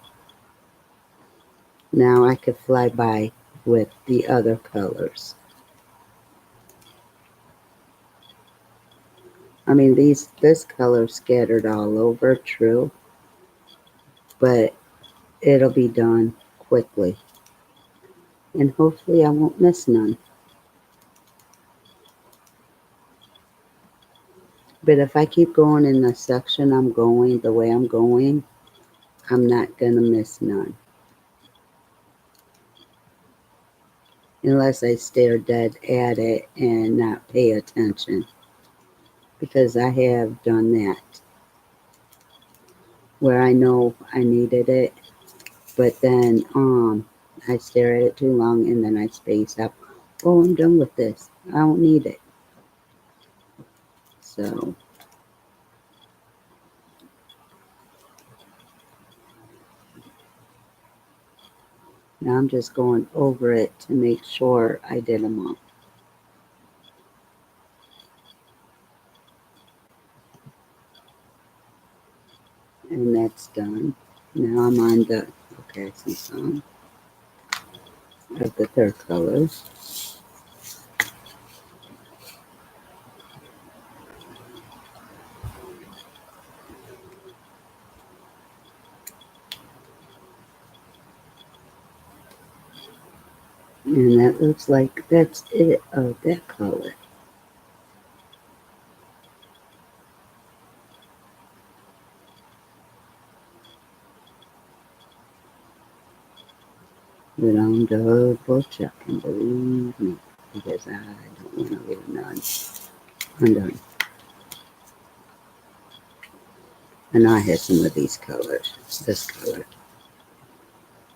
now I could fly by with the other colors. I mean, this color scattered all over, true, but it'll be done quickly. And hopefully I won't miss none. But if I keep going in the section I'm going, the way I'm going, I'm not going to miss none. Unless I stare dead at it and not pay attention. Because I have done that. Where I know I needed it, but then I stare at it too long and then I space out. Oh, I'm done with this. I don't need it. So, Now I'm just going over it to make sure I did them all. And that's done. Now I'm on the, okay, some song of the third color. And that looks like that's it of that color. But I'm double checking, believe me, because I don't want to leave none undone. And I had some of these colors, this color,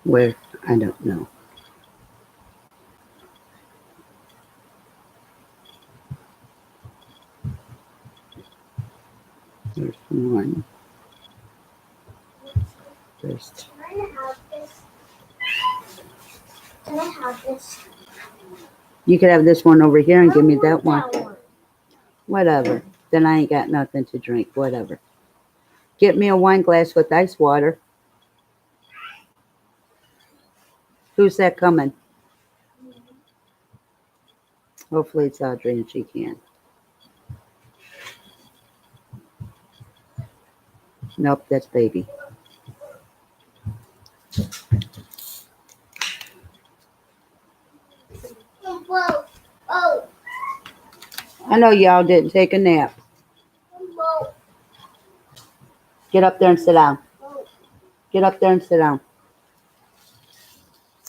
where I don't know. There's one. There's two. Can I have this? You could have this one over here and give me that one. Whatever. Then I ain't got nothing to drink. Whatever. Get me a wine glass with ice water. Who's that coming? Hopefully it's Audrey and she can. Nope, that's baby. Whoa. Oh. I know y'all didn't take a nap. Whoa. Get up there and sit down. Get up there and sit down.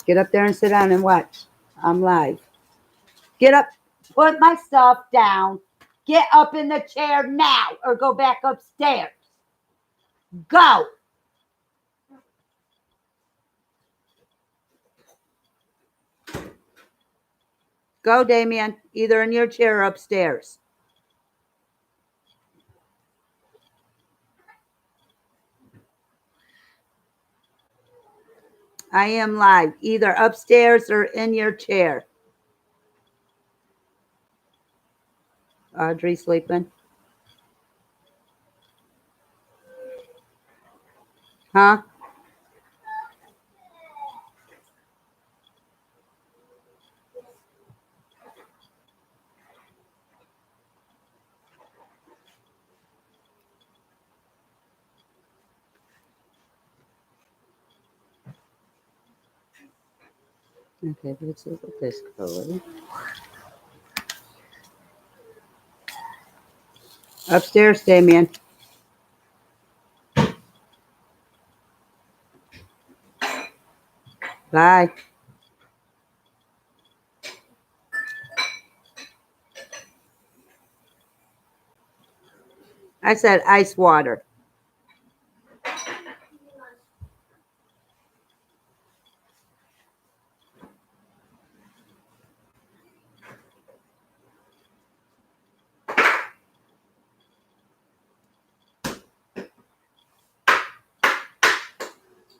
Get up there and sit down and watch. I'm live. Get up. Put my stuff down. Get up in the chair now or go back upstairs. Go. Go, Damien. Either in your chair or upstairs. I am live. Either upstairs or in your chair. Audrey sleeping? Huh? Okay, let's look at this color. Upstairs, Damien. Bye. I said ice water.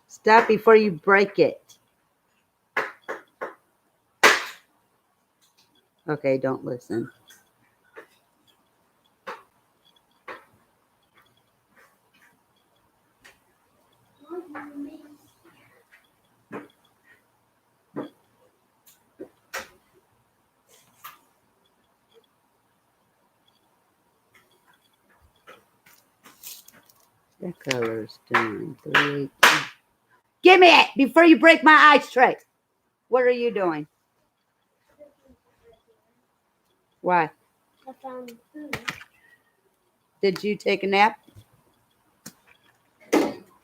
Stop before you break it. Okay, don't listen. That color's done. 318. Give me it before you break my ice tray. What are you doing? Why? I found food. Did you take a nap?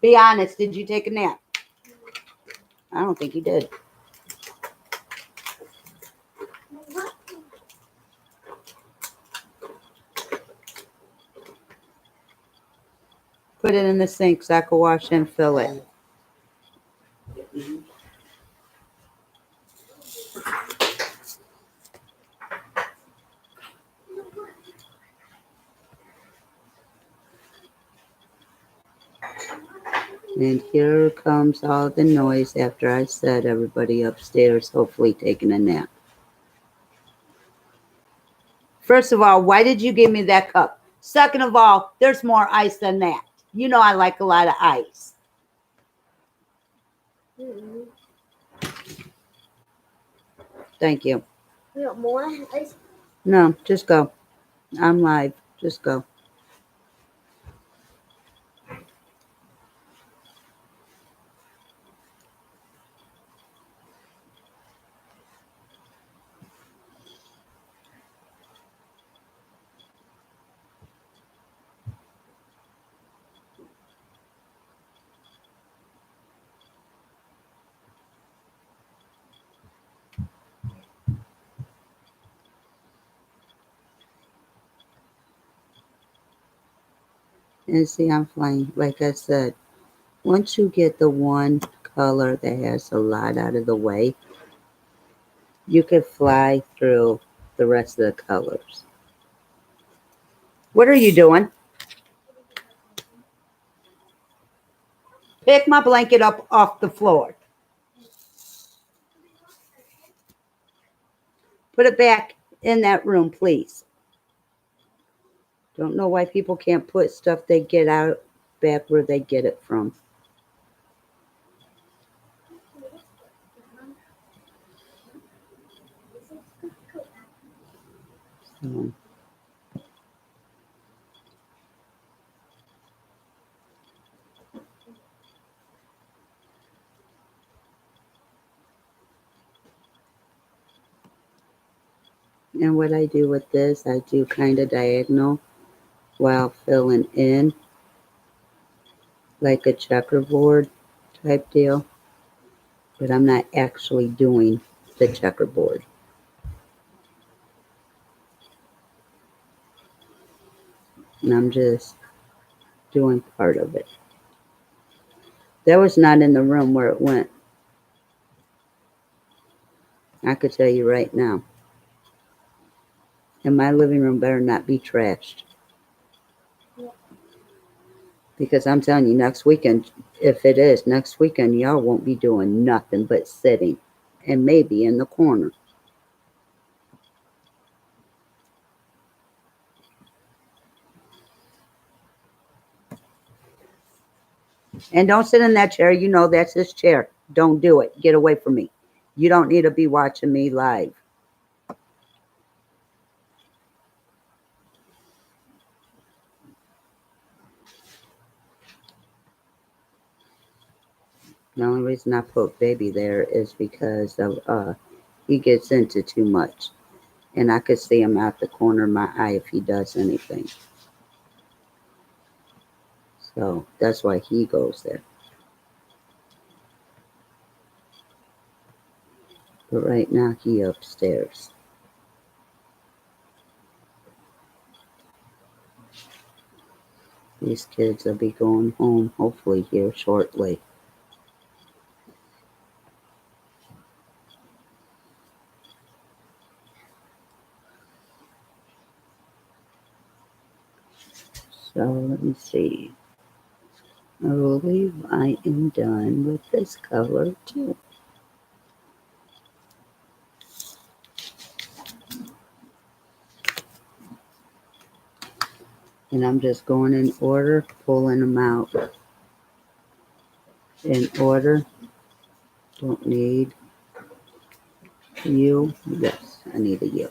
Be honest, did you take a nap? I don't think you did. Put it in the sink so I can wash and fill it. And here comes all the noise after I said everybody upstairs hopefully taking a nap. First of all, why did you give me that cup? Second of all, there's more ice than that. You know I like a lot of ice. Mm-mm. Thank you. You want more ice? No, just go. I'm live. Just go. And see, I'm flying. Like I said, once you get the one color that has a lot out of the way, you could fly through the rest of the colors. What are you doing? Pick my blanket up off the floor. Put it back in that room, please. Don't know why people can't put stuff they get out back where they get it from. So, and what I do with this, I do kind of diagonal while filling in like a checkerboard type deal, but I'm not actually doing the checkerboard. And I'm just doing part of it. That was not in the room where it went. I could tell you right now. And my living room better not be trashed. Because I'm telling you, next weekend, if it is, next weekend, y'all won't be doing nothing but sitting and maybe in the corner. And don't sit in that chair. You know that's his chair. Don't do it. Get away from me. You don't need to be watching me live. The only reason I put baby there is because of he gets into too much. And I could see him out the corner of my eye if he does anything. So that's why he goes there. But right now he upstairs. These kids will be going home hopefully here shortly. So let me see. I believe I am done with this color too. And I'm just going in order, pulling them out in order. Don't need you. Yes, I need a you.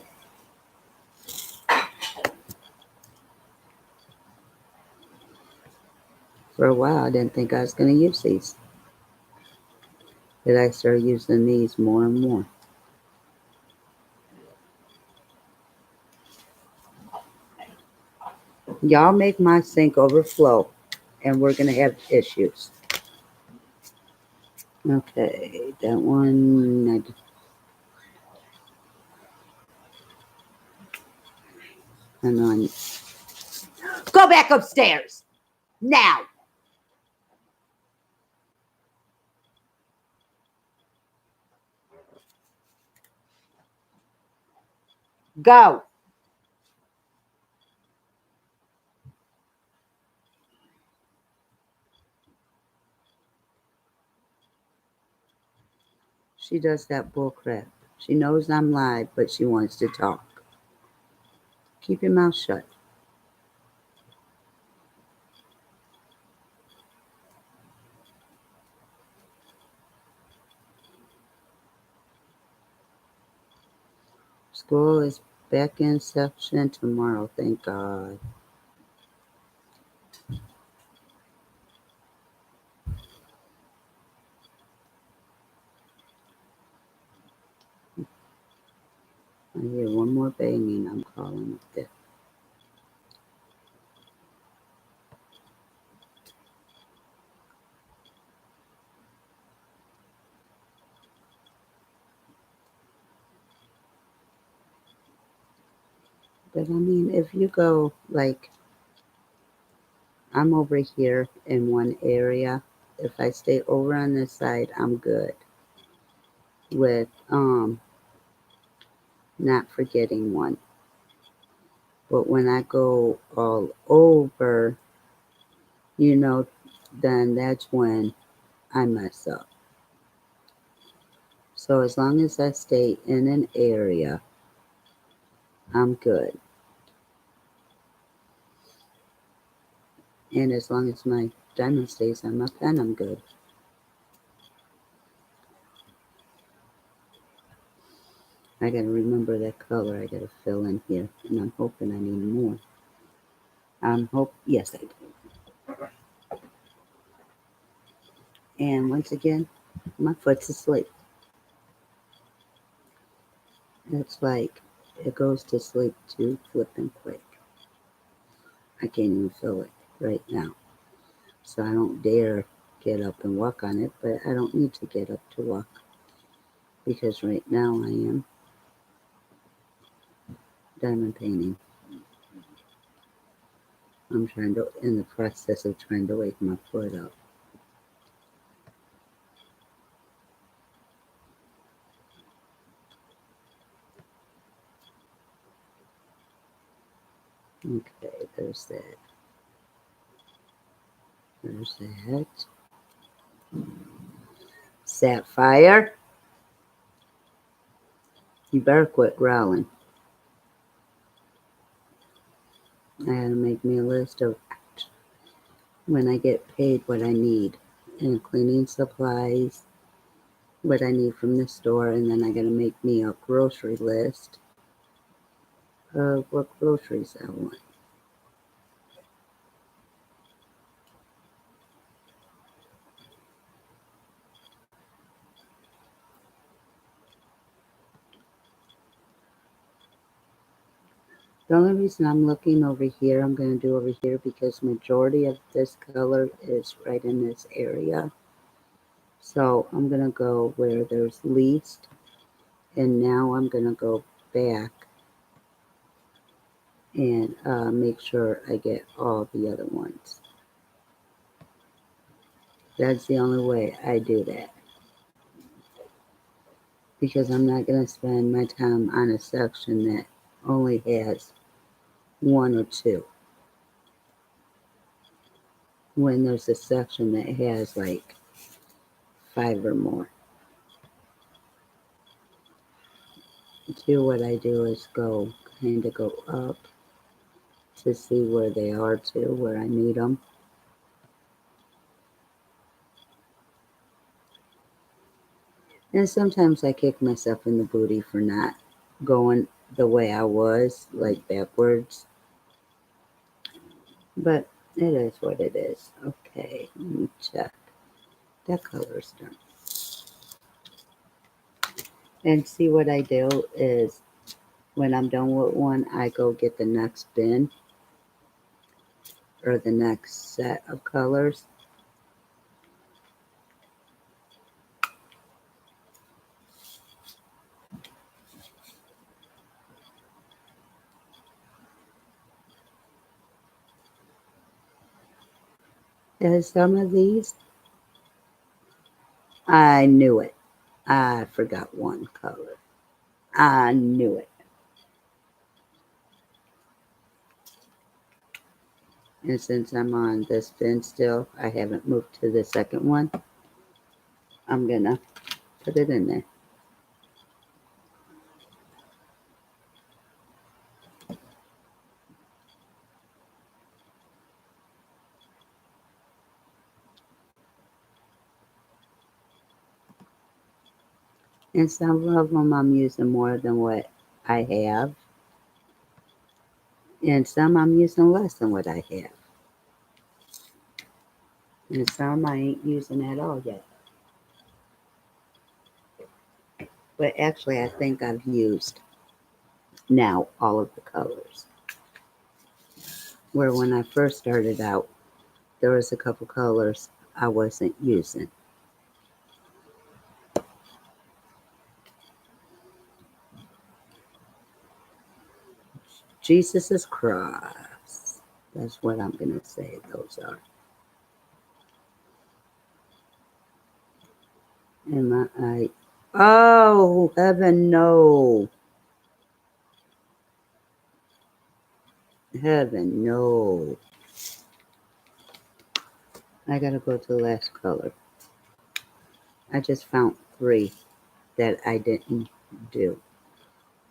For a while, I didn't think I was going to use these. But I started using these more and more. Y'all make my sink overflow, and we're going to have issues. Okay, that one. I'm on. Go back upstairs now. Go. She does that bull crap. She knows I'm live, but she wants to talk. Keep your mouth shut. School is back in session tomorrow, thank God. I hear one more banging, I'm calling it that. But I mean, if you go, like, I'm over here in one area. If I stay over on this side, I'm good with not forgetting one. But when I go all over, you know, then that's when I mess up. So as long as I stay in an area, I'm good. And as long as my diamond stays on my pen, I'm good. I gotta remember that color I gotta fill in here. And I'm hoping I need more. Yes, I do. And once again, my foot's asleep. It's like it goes to sleep too flipping quick. I can't even feel it right now. So I don't dare get up and walk on it, but I don't need to get up to walk because right now I am diamond painting. I'm in the process of trying to wake my foot up. Okay, there's that. There's that. Sapphire, you better quit growling. I gotta make me a list of when I get paid what I need and cleaning supplies, what I need from the store, and then I gotta make me a grocery list of what groceries I want. The only reason I'm looking over here, I'm going to do over here because majority of this color is right in this area. So I'm going to go where there's least, and now I'm going to go back and make sure I get all the other ones. That's the only way I do that. Because I'm not going to spend my time on a section that only has one or two. When there's a section that has like 5 or more. What I do is kind of go up to see where they are too, where I need them. And sometimes I kick myself in the booty for not going the way I was, like backwards. But it is what it is. Okay, let me check. That color's done. And see what I do is when I'm done with one, I go get the next bin or the next set of colors. And some of these, I knew it. I forgot one color. I knew it. And since I'm on this bin still, I haven't moved to the second one. I'm gonna put it in there. And some of them I'm using more than what I have. And some I'm using less than what I have. And some I ain't using at all yet. But actually, I think I've used now all of the colors. Where when I first started out, there was a couple colors I wasn't using. Jesus' cross. That's what I'm going to say those are. Am I? Oh, heaven no. Heaven no. I got to go to the last color. I just found 3 that I didn't do.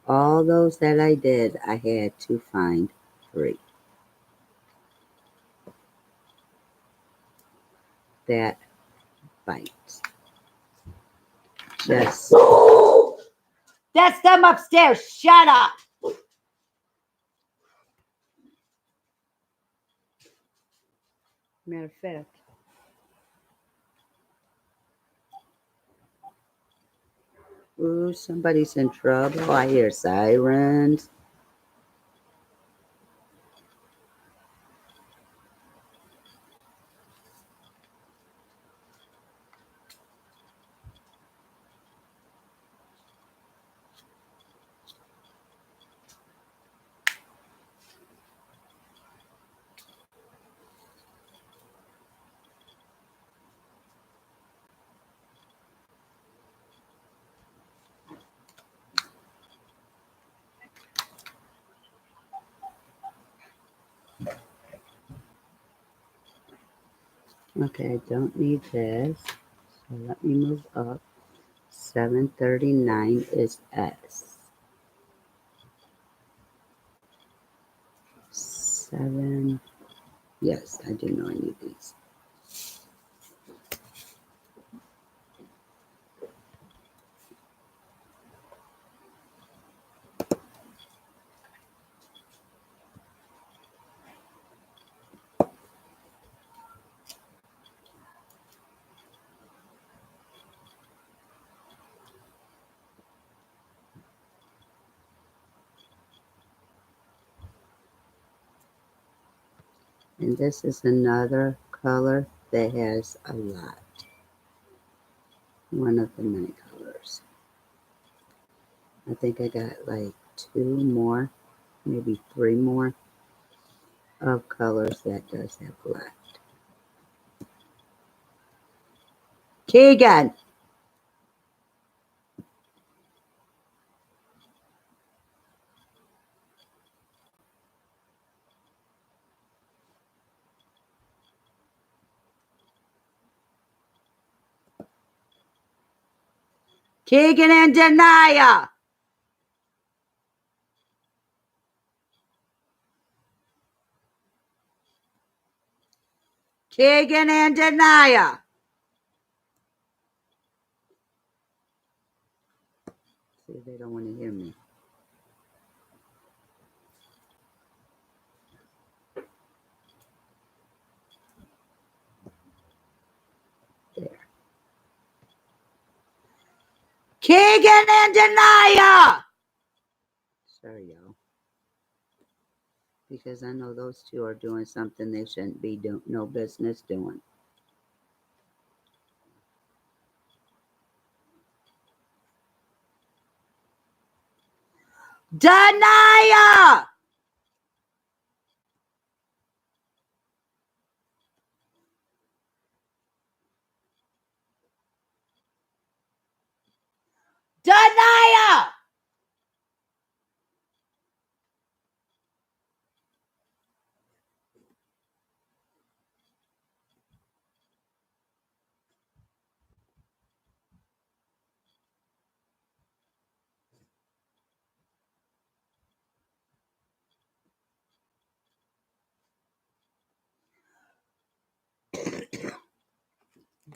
All those that I did, I had to find 3. That bites. Just. That's them upstairs. Shut up. Matter of fact. Ooh, somebody's in trouble. I hear sirens. Okay, I don't need this. So let me move up. 739 is S. 7. Yes, I do know I need these. And this is another color that has a lot. One of the many colors. I think I got like 2 more, maybe 3 more of colors that does have black. Keegan! Keegan and Denia! Keegan and Denia! See, they don't want to hear me. There. Keegan and Denia! Sorry, y'all. Because I know those two are doing something they shouldn't be doing, no business doing. Denia! Denia!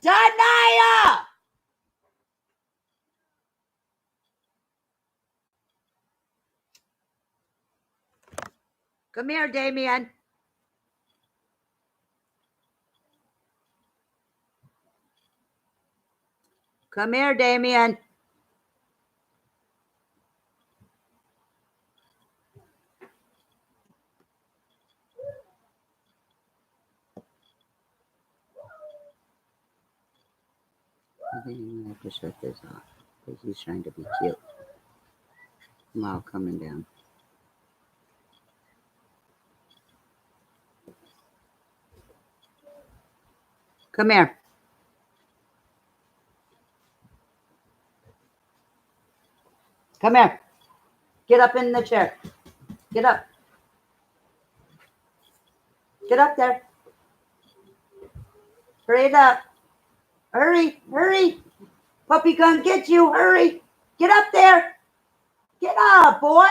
Denia! Come here, Damien. Come here, Damien. I think I'm gonna have to shut this off because he's trying to be cute while coming down. Come here. Come here. Get up in the chair. Get up. Get up there. Hurry it up. Hurry, hurry. Puppy gonna get you. Hurry. Get up there. Get up, boy.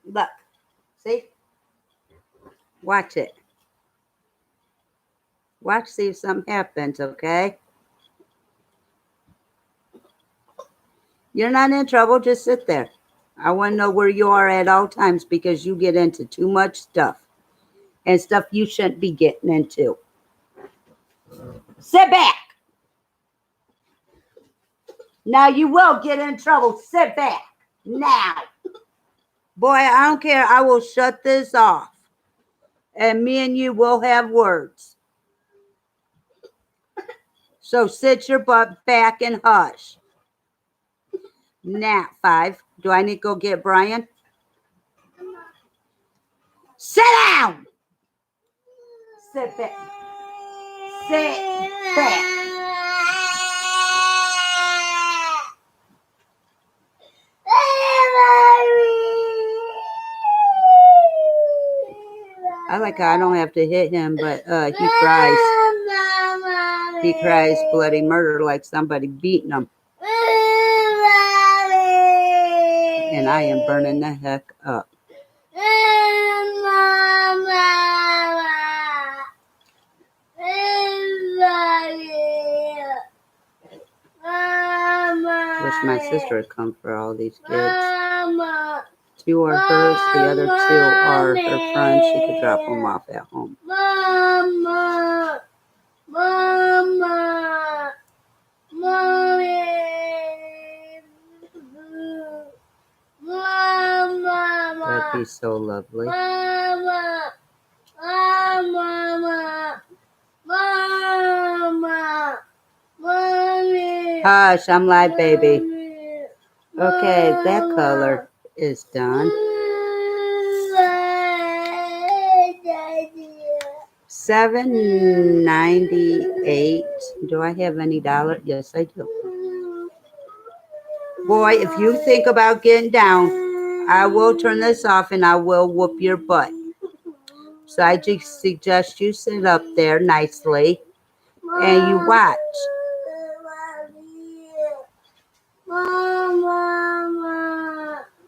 Look. See? Watch it. Watch, see if something happens, okay? You're not in trouble. Just sit there. I want to know where you are at all times because you get into too much stuff and stuff you shouldn't be getting into. Sit back. Now you will get in trouble. Sit back. Now. Boy, I don't care. I will shut this off. And me and you will have words. So sit your butt back and hush. Now, 5. Do I need to go get Brian? Sit down. Sit back. Sit back. I like how I don't have to hit him, but he cries. He cries bloody murder like somebody beating him. And I am burning the heck up. Wish my sister would come for all these kids. 2 are hers, the other 2 are her friends. She could drop them off at home. Mama, Mama, Mommy, Mama. That'd be so lovely. Mama, Mama, Mama, Mommy. Hush, I'm live, baby. Okay, that color is done. $7.98. Do I have any dollar? Yes, I do. Boy, if you think about getting down, I will turn this off and I will whoop your butt. So I just suggest you sit up there nicely and you watch.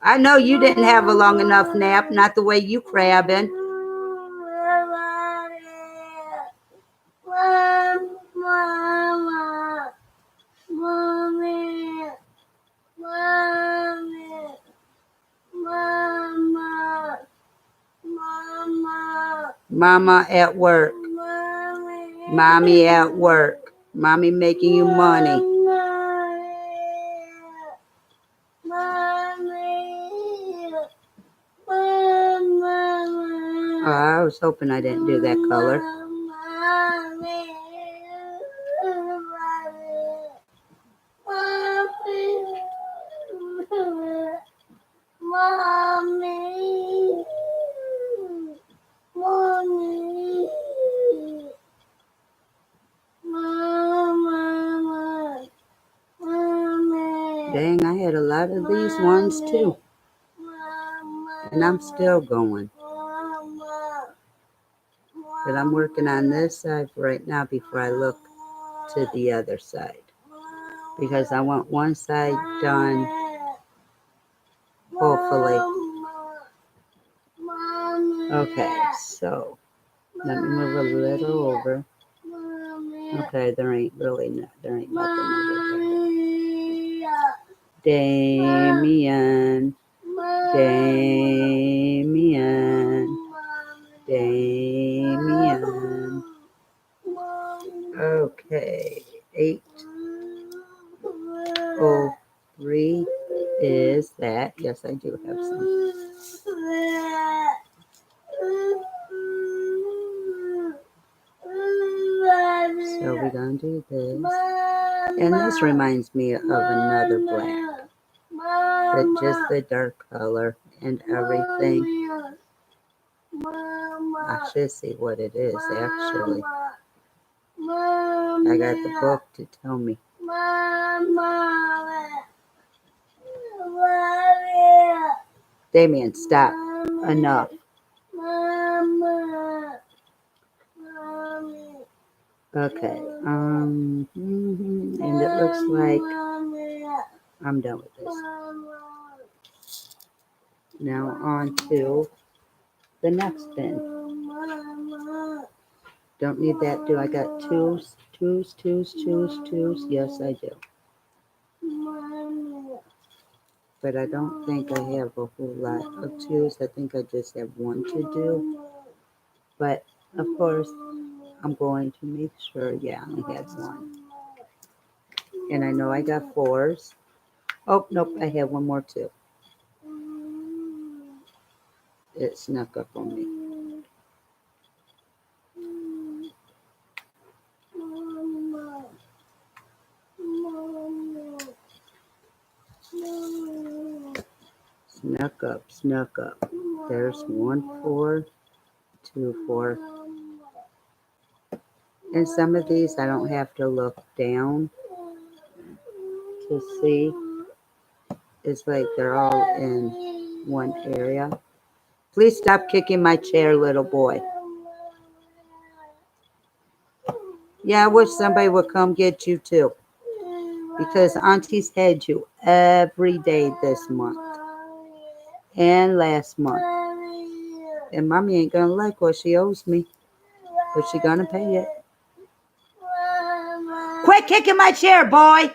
I know you didn't have a long enough nap, not the way you crabbing. Mama at work. Mommy at work. Mommy making you money. Oh, I was hoping I didn't do that color. Dang, I had a lot of these ones too. And I'm still going. But I'm working on this side right now before I look to the other side. Because I want one side done, hopefully. Okay, so let me move a little over. Okay, there ain't nothing over there. Damien, Damien, Damien. Okay, 803 is that. Yes, I do have some. So we're going to do this. And this reminds me of another black. But just the dark color and everything. I should see what it is, actually. I got the book to tell me. Damien, stop. Enough. Okay. And it looks like I'm done with this. Now on to the next bin. Don't need that, do I got twos? Yes, I do. But I don't think I have a whole lot of twos. I think I just have one to do. But, of course, I'm going to make sure, yeah, I only had one. And I know I got fours. Oh, nope, I have one more too. It snuck up on me. Snuck up. There's 1 4, 2 4. And some of these I don't have to look down to see. It's like they're all in one area. Please stop kicking my chair, little boy. Yeah, I wish somebody would come get you too. Because Auntie's had you every day this month. And last month. And Mommy ain't gonna like what she owes me. But she gonna pay it. Quit kicking my chair, boy!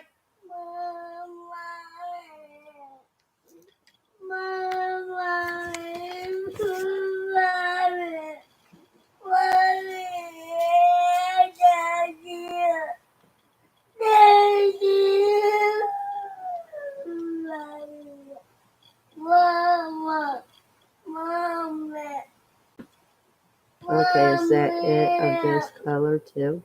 Okay, is that it of this color too?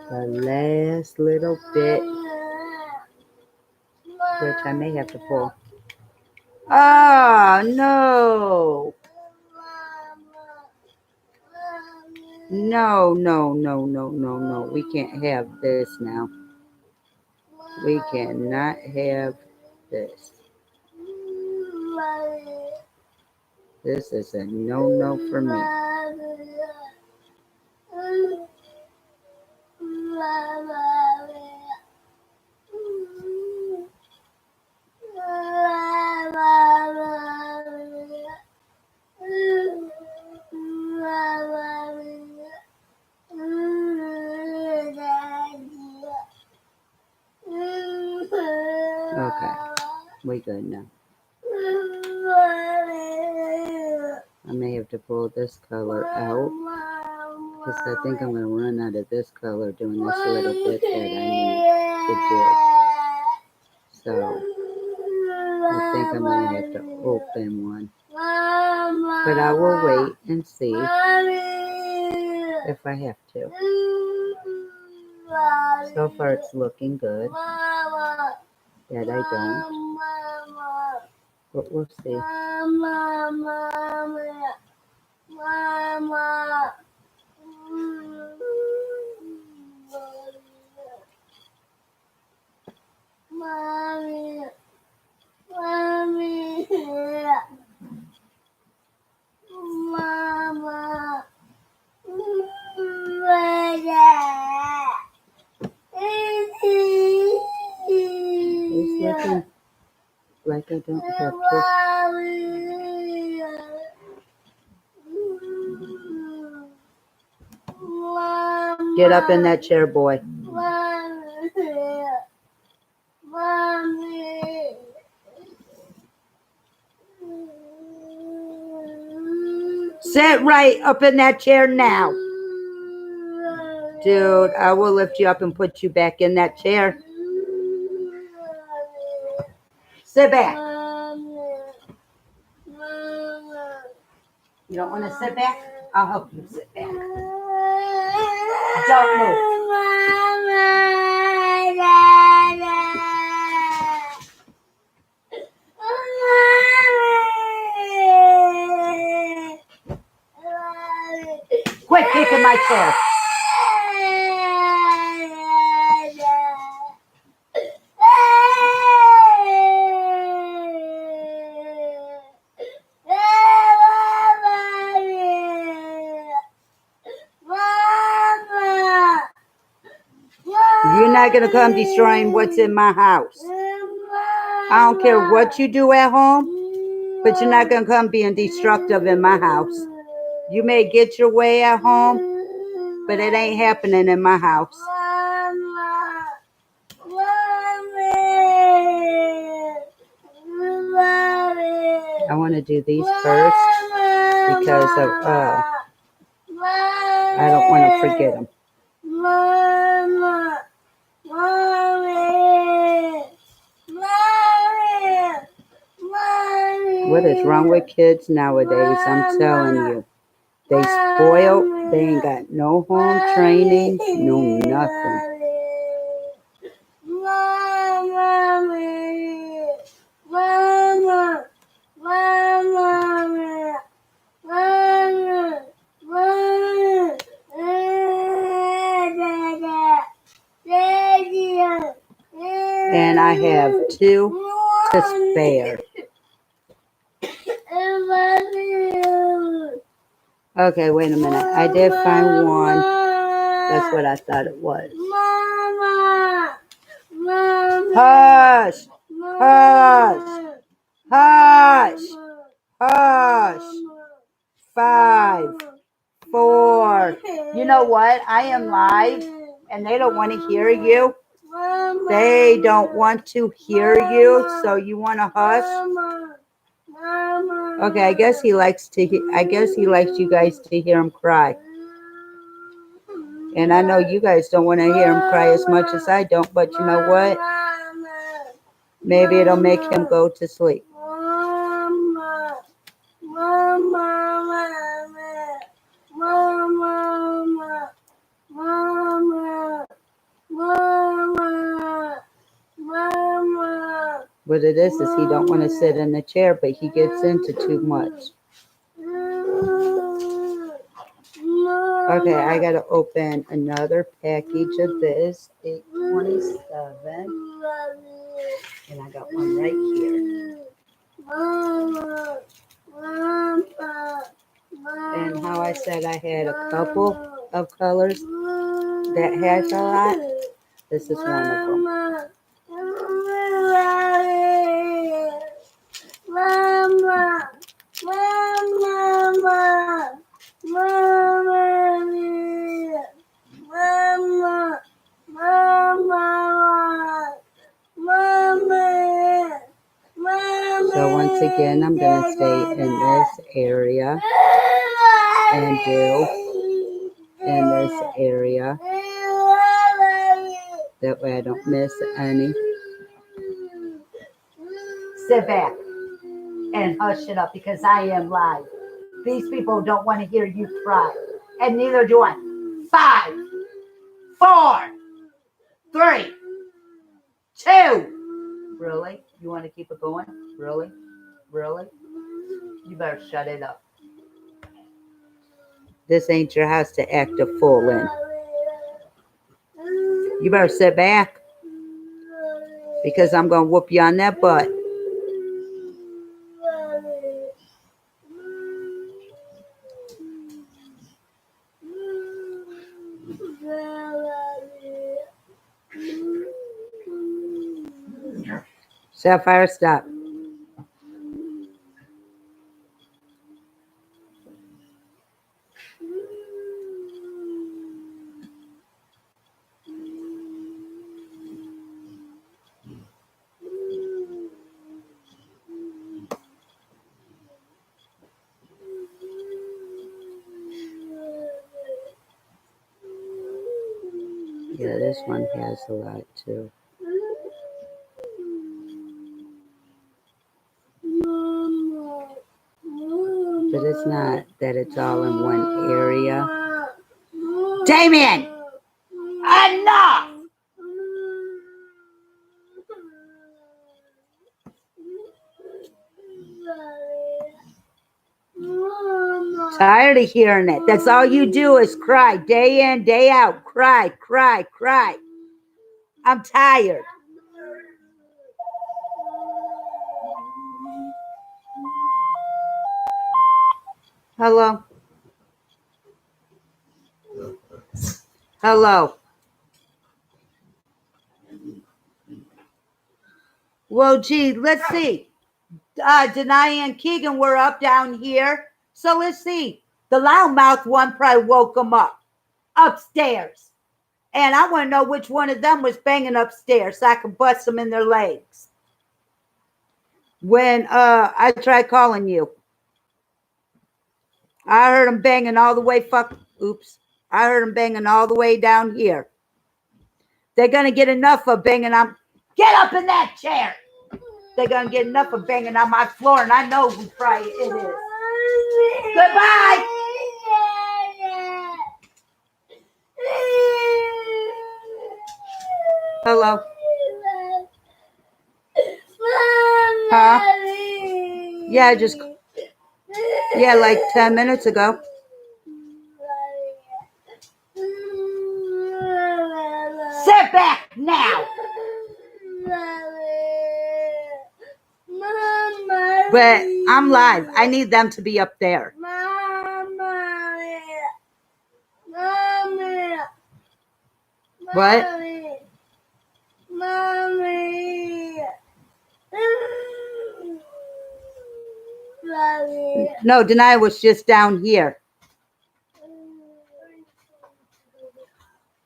The last little bit, which I may have to pull. Oh, no. No. We can't have this now. We cannot have this. This is a no for me. Okay, we good now. I may have to pull this color out because I think I'm going to run out of this color doing this little bit that I need to do. So I think I'm going to have to open one. But I will wait and see if I have to. So far it's looking good. That I don't. But we'll see. It's looking like I don't have to. Get up in that chair, boy. Mommy. Sit right up in that chair now. Dude, I will lift you up and put you back in that chair. Sit back. You don't want to sit back? I'll help you sit back. Don't move. Quit kicking my chair. You're not going to come destroying what's in my house. I don't care what you do at home, but you're not going to come being destructive in my house. You may get your way at home, but it ain't happening in my house. I want to do these first because I don't want to forget them. What is wrong with kids nowadays? I'm telling you. They spoiled. They ain't got no home training, no nothing. And I have 2 to spare. Okay, wait a minute. I did find one. That's what I thought it was. Hush! Hush! Hush! Hush! 5, 4. You know what? I am live, and they don't want to hear you. They don't want to hear you, so you want to hush? Okay, I guess he likes you guys to hear him cry. And I know you guys don't want to hear him cry as much as I don't, but you know what? Maybe it'll make him go to sleep. What it is he don't want to sit in the chair, but he gets into too much. Okay, I got to open another package of this, 827. And I got one right here. And how I said I had a couple of colors that has a lot. This is one of them. So once again, I'm going to stay in this area and do in this area. That way I don't miss any. Sit back and hush it up because I am live. These people don't want to hear you cry. And neither do I. 5, 4, 3, 2. Really? You want to keep it going? Really? Really? You better shut it up. This ain't your house to act a fool in. You better sit back because I'm going to whoop you on that butt. Sapphire, stop. Yeah, this one has a lot too. But it's not that it's all in one area. Damien! Enough! Tired of hearing it. That's all you do is cry. Day in, day out. Cry, cry, cry. I'm tired. Hello? Hello? Well, gee, let's see. Denai and Keegan were up down here. So let's see. The loudmouth one probably woke them up upstairs. And I want to know which one of them was banging upstairs so I can bust them in their legs. When I tried calling you, I heard them banging all the way. I heard them banging all the way down here. They're going to get enough of banging on. Get up in that chair. They're going to get enough of banging on my floor, and I know who probably it is. Goodbye. Hello. Huh? Yeah, like 10 minutes ago. Sit back now. But I'm live. I need them to be up there. What? No, Denai was just down here.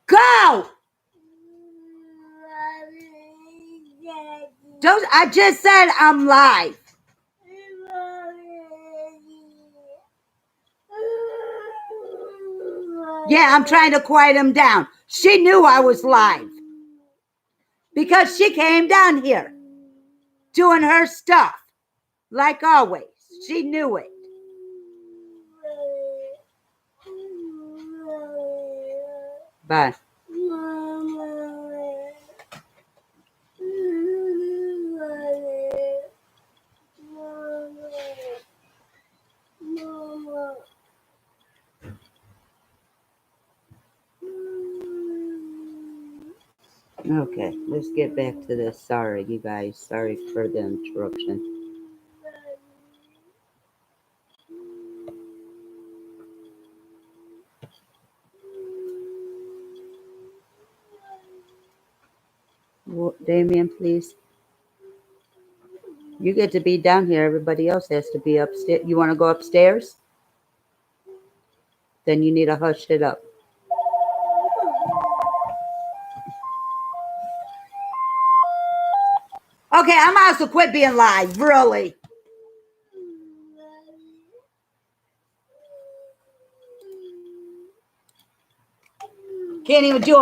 Go! I just said I'm live. Yeah, I'm trying to quiet him down. She knew I was live because she came down here doing her stuff like always. She knew it. Bye. Okay, let's get back to this. Sorry, you guys. Sorry for the interruption. Well, Damien, please. You get to be down here. Everybody else has to be upstairs. You want to go upstairs? Then you need to hush it up. Okay, I'm also quit being live. Really. Can't even do a